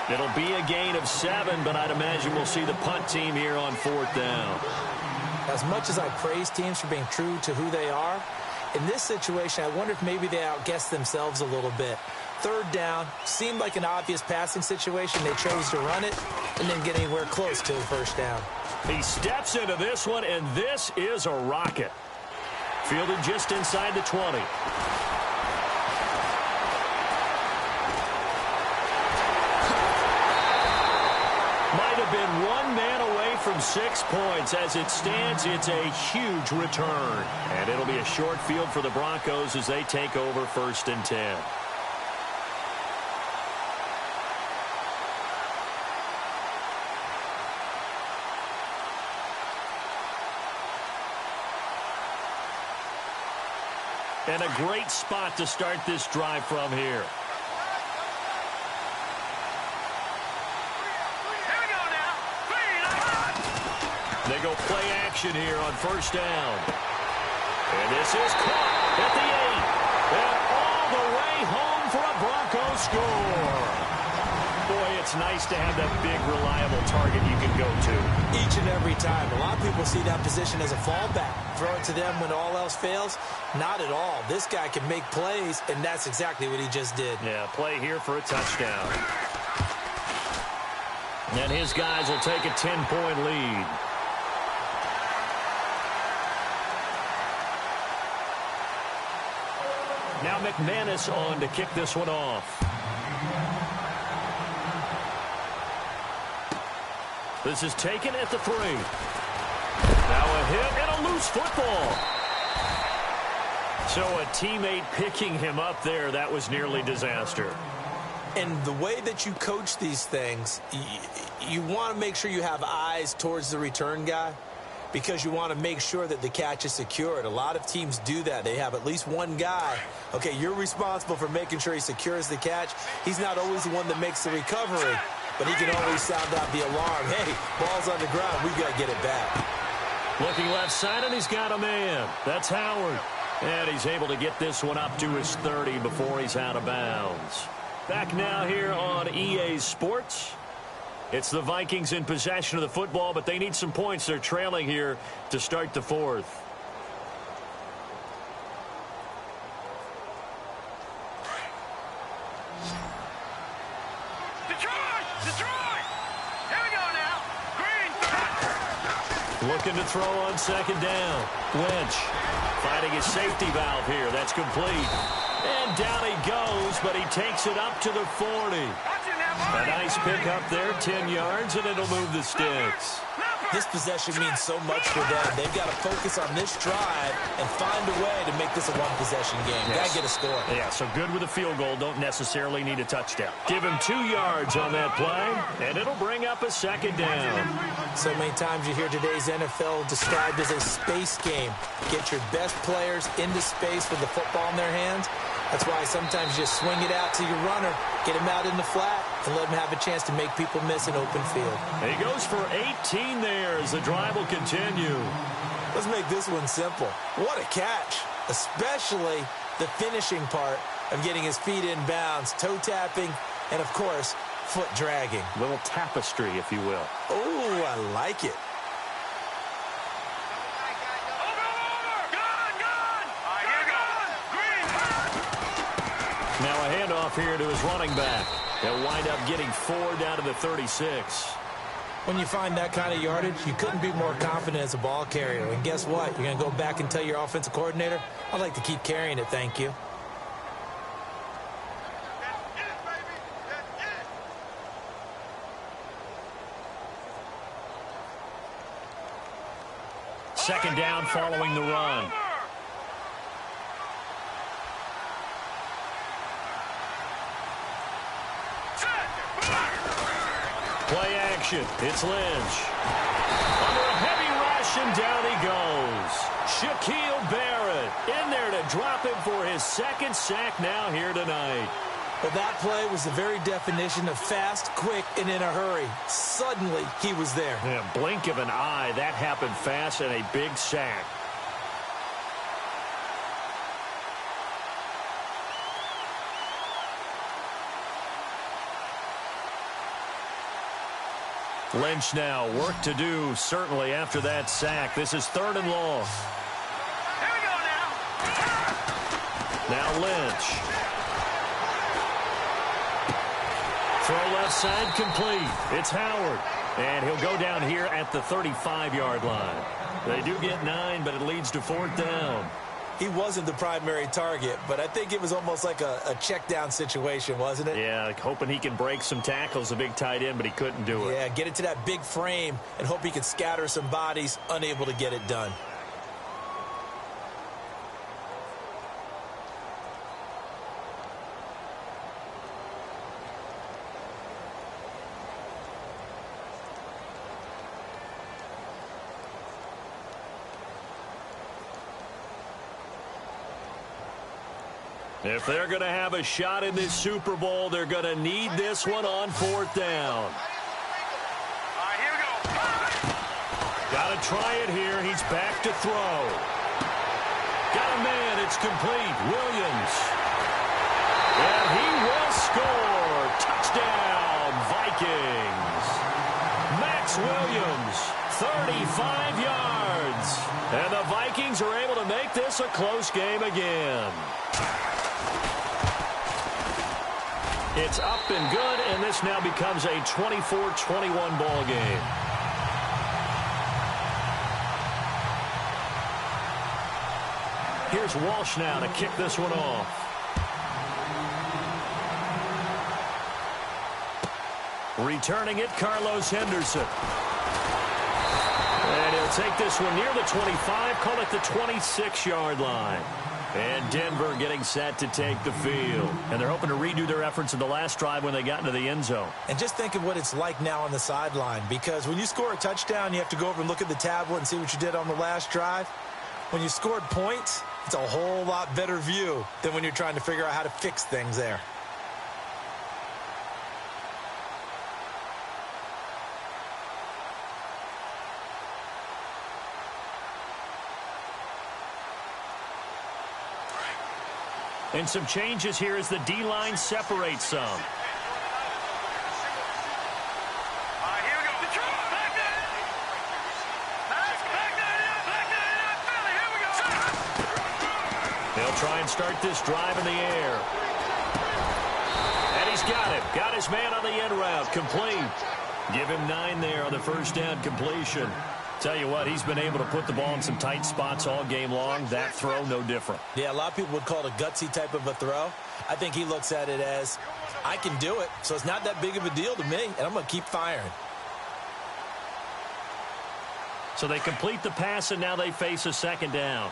It'll be a gain of 7, but I'd imagine we'll see the punt team here on 4th down. As much as I praise teams for being true to who they are, in this situation, I wonder if maybe they outguessed themselves a little bit. 3rd down, seemed like an obvious passing situation. They chose to run it and didn't get anywhere close to the 1st down. He steps into this one, and this is a rocket. Fielded just inside the 20. Might have been one man away from 6 points. As it stands, it's a huge return. And it'll be a short field for the Broncos as they take over 1st and 10. And a great spot to start this drive from here. Here we go now. They go play action here on 1st down. And this is caught at the 8. And all the way home for a Broncos score. Boy, it's nice to have that big, reliable target you can go to. Each and every time. A lot of people see that position as a fallback. Throw it to them when all else fails. Not at all. This guy can make plays, and that's exactly what he just did. Yeah, play here for a touchdown. And his guys will take a 10-point lead. Now McManus on to kick this one off. This is taken at the 3. Now a hit and a loose football. So a teammate picking him up there, that was nearly disaster. And the way that you coach these things, you want to make sure you have eyes towards the return guy because you want to make sure that the catch is secured. A lot of teams do that. They have at least one guy. Okay, you're responsible for making sure he secures the catch. He's not always the one that makes the recovery, but he can always sound out the alarm. Hey, ball's on the ground. We got to get it back. Looking left side, and he's got a man. That's Howard. And he's able to get this one up to his 30 before he's out of bounds. Back now here on EA Sports. It's the Vikings in possession of the football, but they need some points. They're trailing here to start the 4th. Detroit! Here we go now. Green. Looking to throw on 2nd down. Lynch finding his safety valve here. That's complete. And down he goes, but he takes it up to the 40. A nice pick up there, 10 yards, and it'll move the sticks. This possession means so much for them. They've got to focus on this drive and find a way to make this a one-possession game. Yes. Got to get a score. Yeah, so good with a field goal. Don't necessarily need a touchdown. Give him 2 yards on that play, and it'll bring up a 2nd down. So many times you hear today's NFL described as a space game. Get your best players into space with the football in their hands. That's why sometimes you just swing it out to your runner, get him out in the flat, and let him have a chance to make people miss an open field. He goes for 18 there as the drive will continue. Let's make this one simple. What a catch, especially the finishing part of getting his feet in bounds, toe tapping, and, of course, foot dragging. Little tapestry, if you will. Oh, I like it. Now a handoff here to his running back. They'll wind up getting 4 down to the 36. When you find that kind of yardage, you couldn't be more confident as a ball carrier. And guess what? You're going to go back and tell your offensive coordinator, I'd like to keep carrying it, thank you. Second down following the run. Play action. It's Lynch. Under a heavy rush, and down he goes. Shaquille Barrett in there to drop him for his second sack now here tonight. But that play was the very definition of fast, quick, and in a hurry. Suddenly, he was there. Yeah, blink of an eye, that happened fast, and a big sack. Lynch now, work to do, certainly, after that sack. This is 3rd and long. Here we go now. Now Lynch. Throw left side complete. It's Howard. And he'll go down here at the 35-yard line. They do get 9, but it leads to 4th down. He wasn't the primary target, but I think it was almost like a check down situation, wasn't it? Yeah, like hoping he can break some tackles, a big tight end, but he couldn't do it. Yeah, get it to that big frame and hope he can scatter some bodies, unable to get it done. If they're going to have a shot in this Super Bowl, they're going to need this one on 4th down. All right, here we go. Got to try it here. He's back to throw. Got a man. It's complete. Williams. And he will score. Touchdown, Vikings. Max Williams, 35 yards. And the Vikings are able to make this a close game again. It's up and good, and this now becomes a 24-21 ball game. Here's Walsh now to kick this one off. Returning it, Carlos Henderson. And he'll take this one near the 25, call it the 26-yard line. And Denver getting set to take the field. And they're hoping to redo their efforts in the last drive when they got into the end zone. And just think of what it's like now on the sideline, because when you score a touchdown, you have to go over and look at the tablet and see what you did on the last drive. When you scored points, it's a whole lot better view than when you're trying to figure out how to fix things there. And some changes here as the D-line separates some. All right, here we go. Back there. Philly, here we go. They'll try and start this drive in the air. And he's got it. Got his man on the end route. Complete. Give him 9 there on the first down completion. Tell you what, he's been able to put the ball in some tight spots all game long. That throw, no different. Yeah, a lot of people would call it a gutsy type of a throw. I think he looks at it as, I can do it, so it's not that big of a deal to me, and I'm going to keep firing. So they complete the pass, and now they face a second down.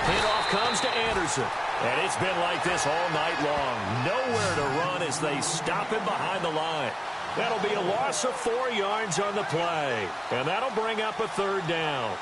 Handoff comes to Anderson. And it's been like this all night long. Nowhere to run as they stop him behind the line. That'll be a loss of 4 yards on the play. And that'll bring up a 3rd down.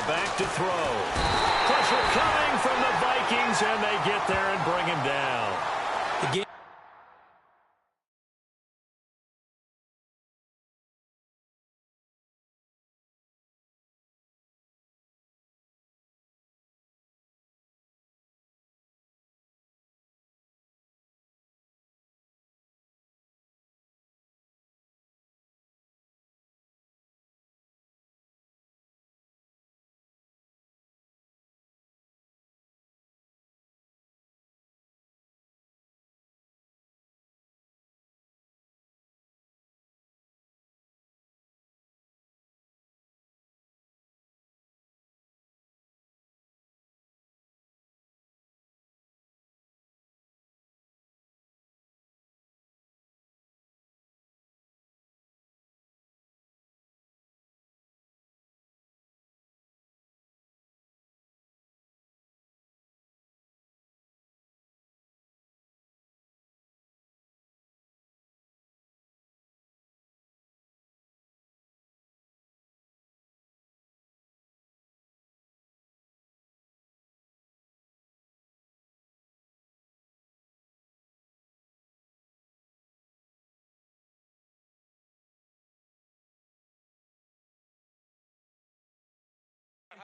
back to throw. Pressure coming from the Vikings, and they get there and bring him down. The game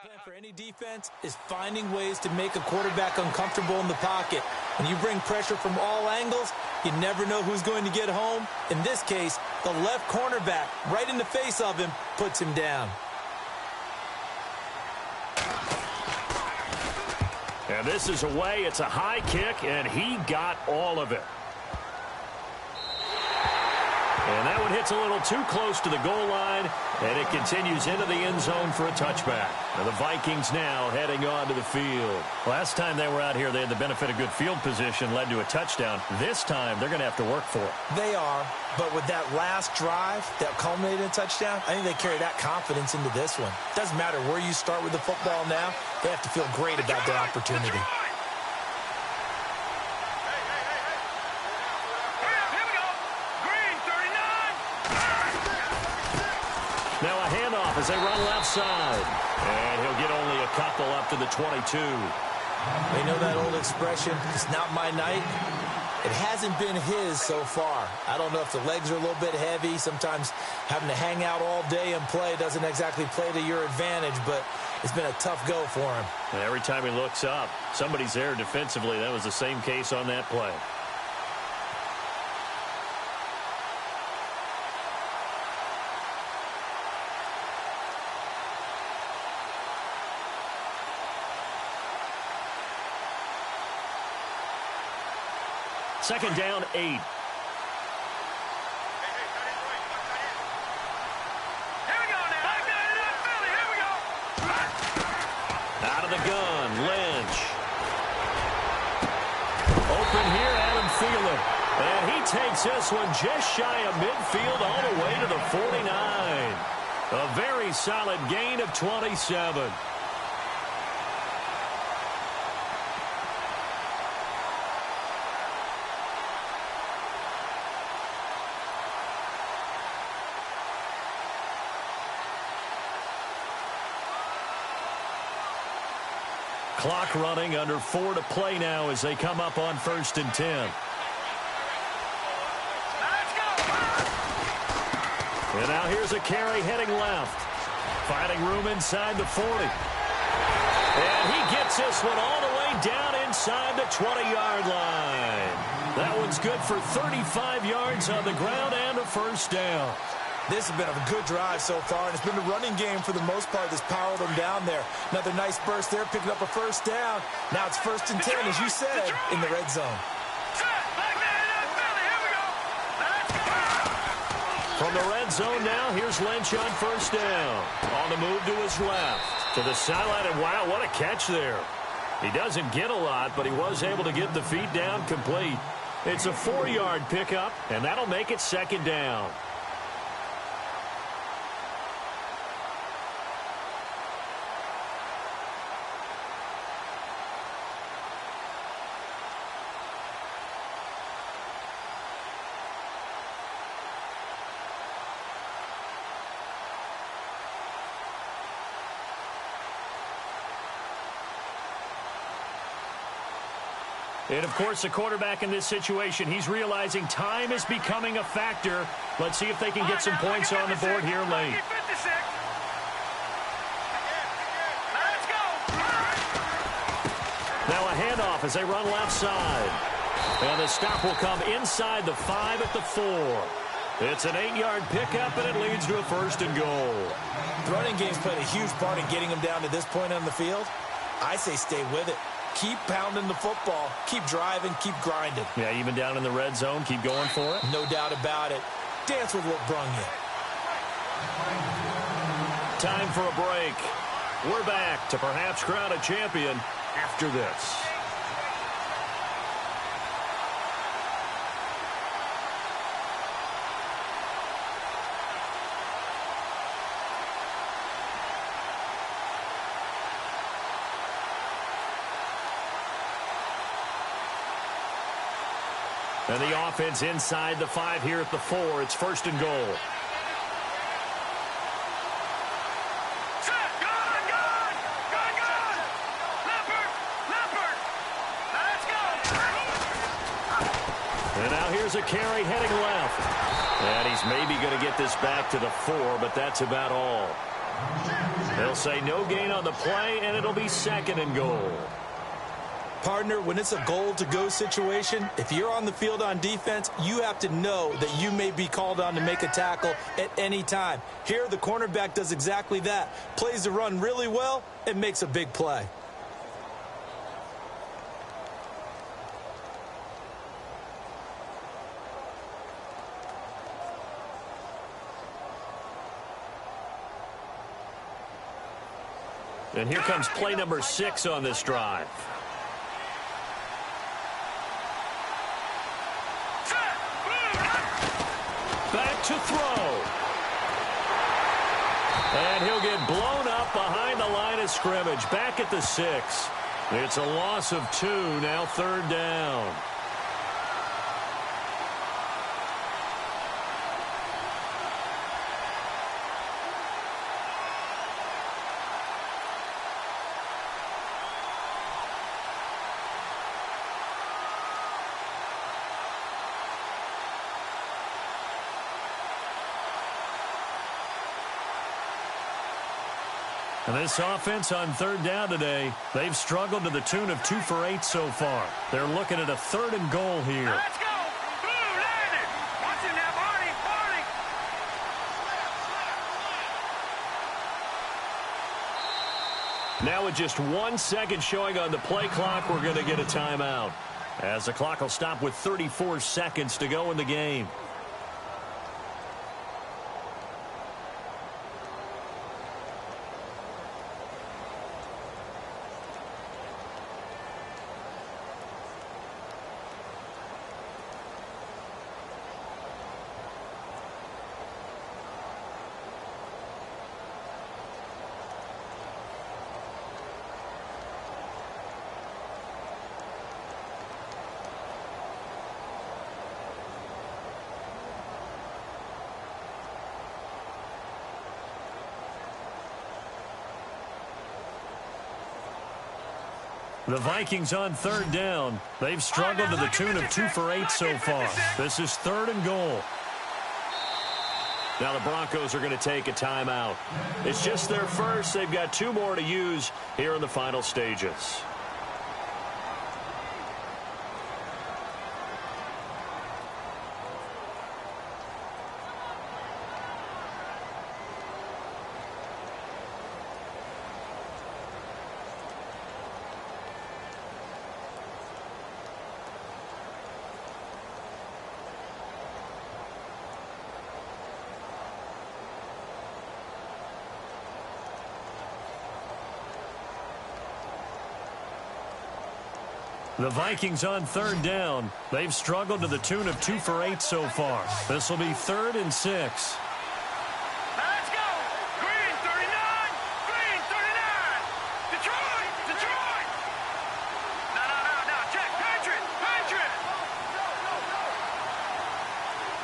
plan for any defense is finding ways to make a quarterback uncomfortable in the pocket. When you bring pressure from all angles, you never know who's going to get home. In this case, the left cornerback, right in the face of him, puts him down. And this is away. It's a high kick, and he got all of it. And that one hits a little too close to the goal line, and it continues into the end zone for a touchback. And the Vikings now heading on to the field. Last time they were out here, they had the benefit of good field position, led to a touchdown. This time, they're going to have to work for it. They are, but with that last drive that culminated in a touchdown, I think they carry that confidence into this one. Doesn't matter where you start with the football now, they have to feel great about their opportunity. Now a handoff as they run left side. And he'll get only a couple up to the 22. They know that old expression, it's not my night. It hasn't been his so far. I don't know if the legs are a little bit heavy. Sometimes having to hang out all day and play doesn't exactly play to your advantage, but it's been a tough go for him. And every time he looks up, somebody's there defensively. That was the same case on that play. Second down, 8. Here we go now. Philly, here we go. Out of the gun, Lynch. Open here, Adam Thielen. And he takes this one just shy of midfield all the way to the 49. A very solid gain of 27. Clock running, under 4 to play now as they come up on 1st and 10. Let's go. And now here's a carry heading left. Finding room inside the 40. And he gets this one all the way down inside the 20-yard line. That one's good for 35 yards on the ground and a first down. This has been a good drive so far, and it's been the running game for the most part that's powered them down there. Another nice burst there, picking up a first down. Now it's 1st and 10, as you said, in the red zone. From the red zone now, here's Lynch on 1st down. On the move to his left. To the sideline, and wow, what a catch there. He doesn't get a lot, but he was able to get the feet down complete. It's a 4-yard pickup, and that'll make it 2nd down. And, of course, the quarterback in this situation, he's realizing time is becoming a factor. Let's see if they can get some points on the board here late. Now a handoff as they run left side. And the stop will come inside the 5 at the 4. It's an 8-yard pickup, and it leads to a 1st and goal. The running game's played a huge part in getting them down to this point on the field. I say stay with it. Keep pounding the football. Keep driving. Keep grinding. Yeah, even down in the red zone, keep going for it. No doubt about it. Dance with what brung you. Time for a break. We're back to perhaps crown a champion after this. And the offense inside the 5 here at the 4. It's 1st and goal. Set, gun! Leopard! Let's go! And now here's a carry heading left. And he's maybe going to get this back to the 4, but that's about all. They'll say no gain on the play, and it'll be 2nd and goal. Partner, when it's a goal-to-go situation, if you're on the field on defense, you have to know that you may be called on to make a tackle at any time. Here, the cornerback does exactly that. Plays the run really well and makes a big play. And here comes play number 6 on this drive. Back to throw. And he'll get blown up behind the line of scrimmage. Back at the 6. It's a loss of 2, now 3rd down. And this offense on 3rd down today, they've struggled to the tune of 2 for 8 so far. They're looking at a 3rd and goal here. Let's go! Blue landed! Watch him now, Barney! Now with just 1 second showing on the play clock, we're going to get a timeout, as the clock will stop with 34 seconds to go in the game. The Vikings on 3rd down. They've struggled to the tune of 2 for 8 so far. This is 3rd and goal. Now the Broncos are going to take a timeout. It's just their first. They've got 2 more to use here in the final stages. The Vikings on 3rd down. They've struggled to the tune of 2 for 8 so far. This will be 3rd and 6. Let's go! Green 39! Green 39! Detroit! No, check! Patriot!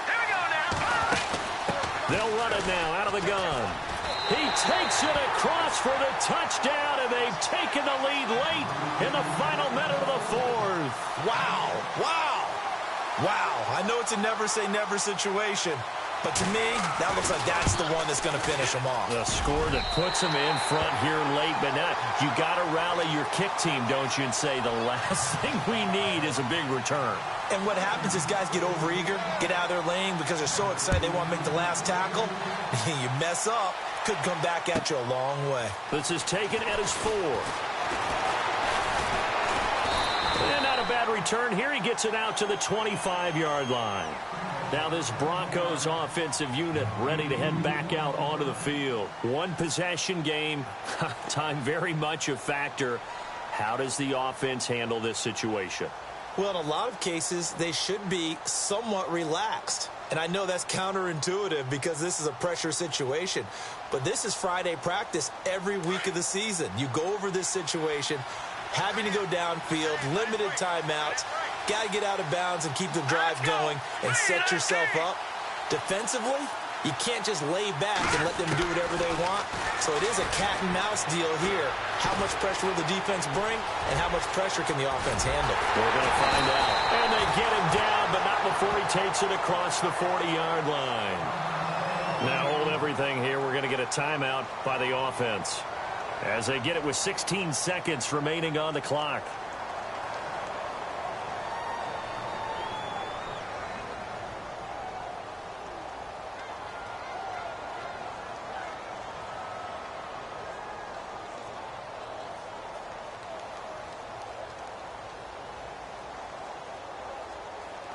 Here we go now! They'll run it now out of the gun. He takes it across for the touchdown, and they've taken the lead late in the final minute of the fourth. Wow, wow, wow. I know it's a never-say-never situation, but to me, that looks like that's the one that's going to finish them off. The score that puts them in front here late, but now you got to rally your kick team, don't you, and say the last thing we need is a big return. And what happens is guys get overeager, get out of their lane because they're so excited they want to make the last tackle. You mess up, could come back at you a long way. This is taken at his 4. And not a bad return here. He gets it out to the 25-yard line. Now this Broncos offensive unit ready to head back out onto the field. One possession game, time very much a factor. How does the offense handle this situation? Well, in a lot of cases, they should be somewhat relaxed. And I know that's counterintuitive because this is a pressure situation. But this is Friday practice every week of the season. You go over this situation, having to go downfield, limited timeouts, got to get out of bounds and keep the drive going and set yourself up. Defensively, you can't just lay back and let them do whatever they want. So it is a cat and mouse deal here. How much pressure will the defense bring, and how much pressure can the offense handle? We're going to find out. And they get him down, but not before he takes it across the 40-yard line. Now hold everything here. We're going to get a timeout by the offense as they get it with 16 seconds remaining on the clock.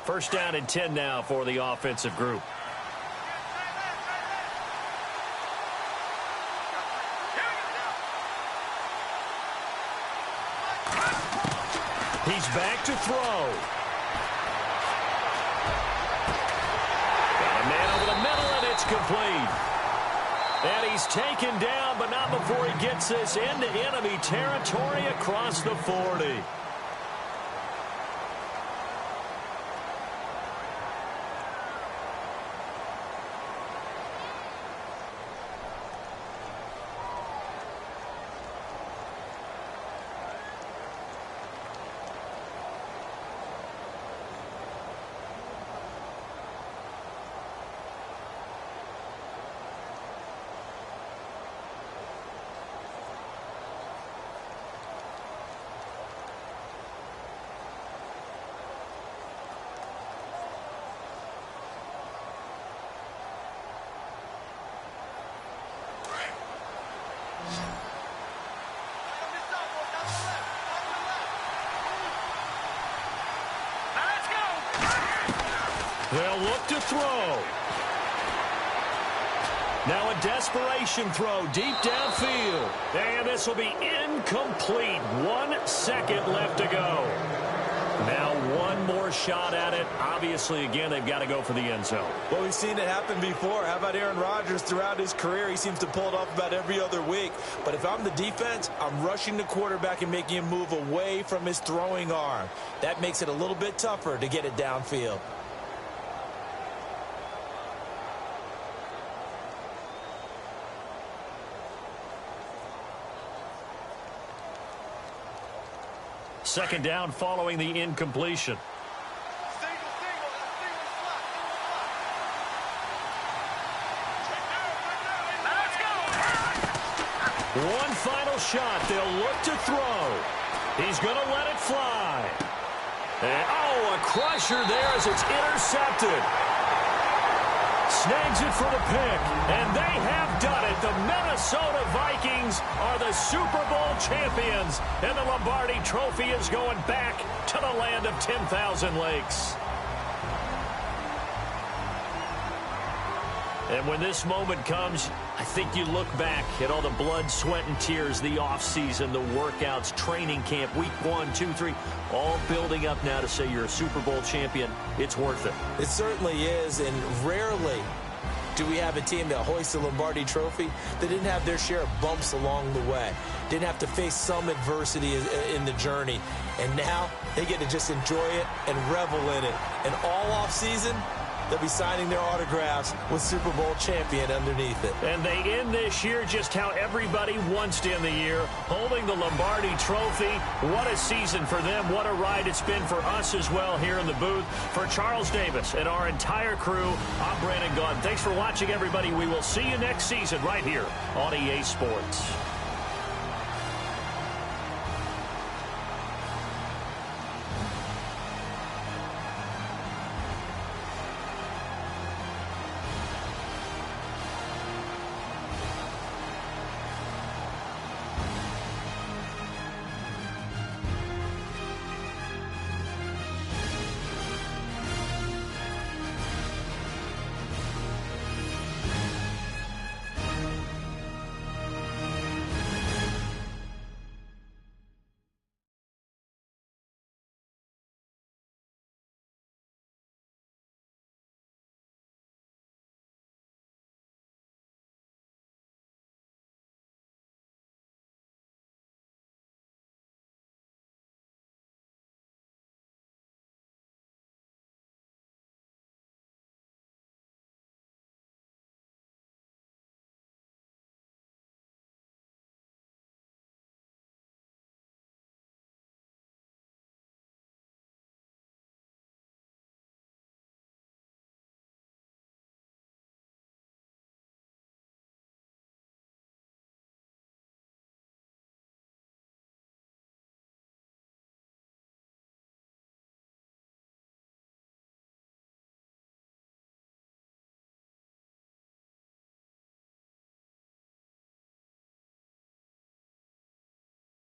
First down and 10 now for the offensive group. He's back to throw. Got a man over the middle, and it's complete. And he's taken down, but not before he gets this into enemy territory across the 40. They'll look to throw. Now a desperation throw deep downfield. And this will be incomplete. 1 second left to go. Now one more shot at it. Obviously, again, they've got to go for the end zone. Well, we've seen it happen before. How about Aaron Rodgers throughout his career? He seems to pull it off about every other week. But if I'm the defense, I'm rushing the quarterback and making him move away from his throwing arm. That makes it a little bit tougher to get it downfield. Second down following the incompletion. One final shot. They'll look to throw. He's going to let it fly. And, oh, a crusher there as it's intercepted. Snags it for the pick, and they have done it. The Minnesota Vikings are the Super Bowl champions, and the Lombardi Trophy is going back to the land of 10,000 lakes. And when this moment comes, I think you look back at all the blood, sweat, and tears, the offseason, the workouts, training camp, week 1, 2, 3, all building up now to say you're a Super Bowl champion. It's worth it. It certainly is, and rarely do we have a team that hoists the Lombardi Trophy that didn't have their share of bumps along the way, didn't have to face some adversity in the journey, and now they get to just enjoy it and revel in it. And all offseason, they'll be signing their autographs with Super Bowl champion underneath it. And they end this year just how everybody wants to end the year, holding the Lombardi Trophy. What a season for them. What a ride it's been for us as well here in the booth. For Charles Davis and our entire crew, I'm Brandon Gunn. Thanks for watching, everybody. We will see you next season right here on EA Sports.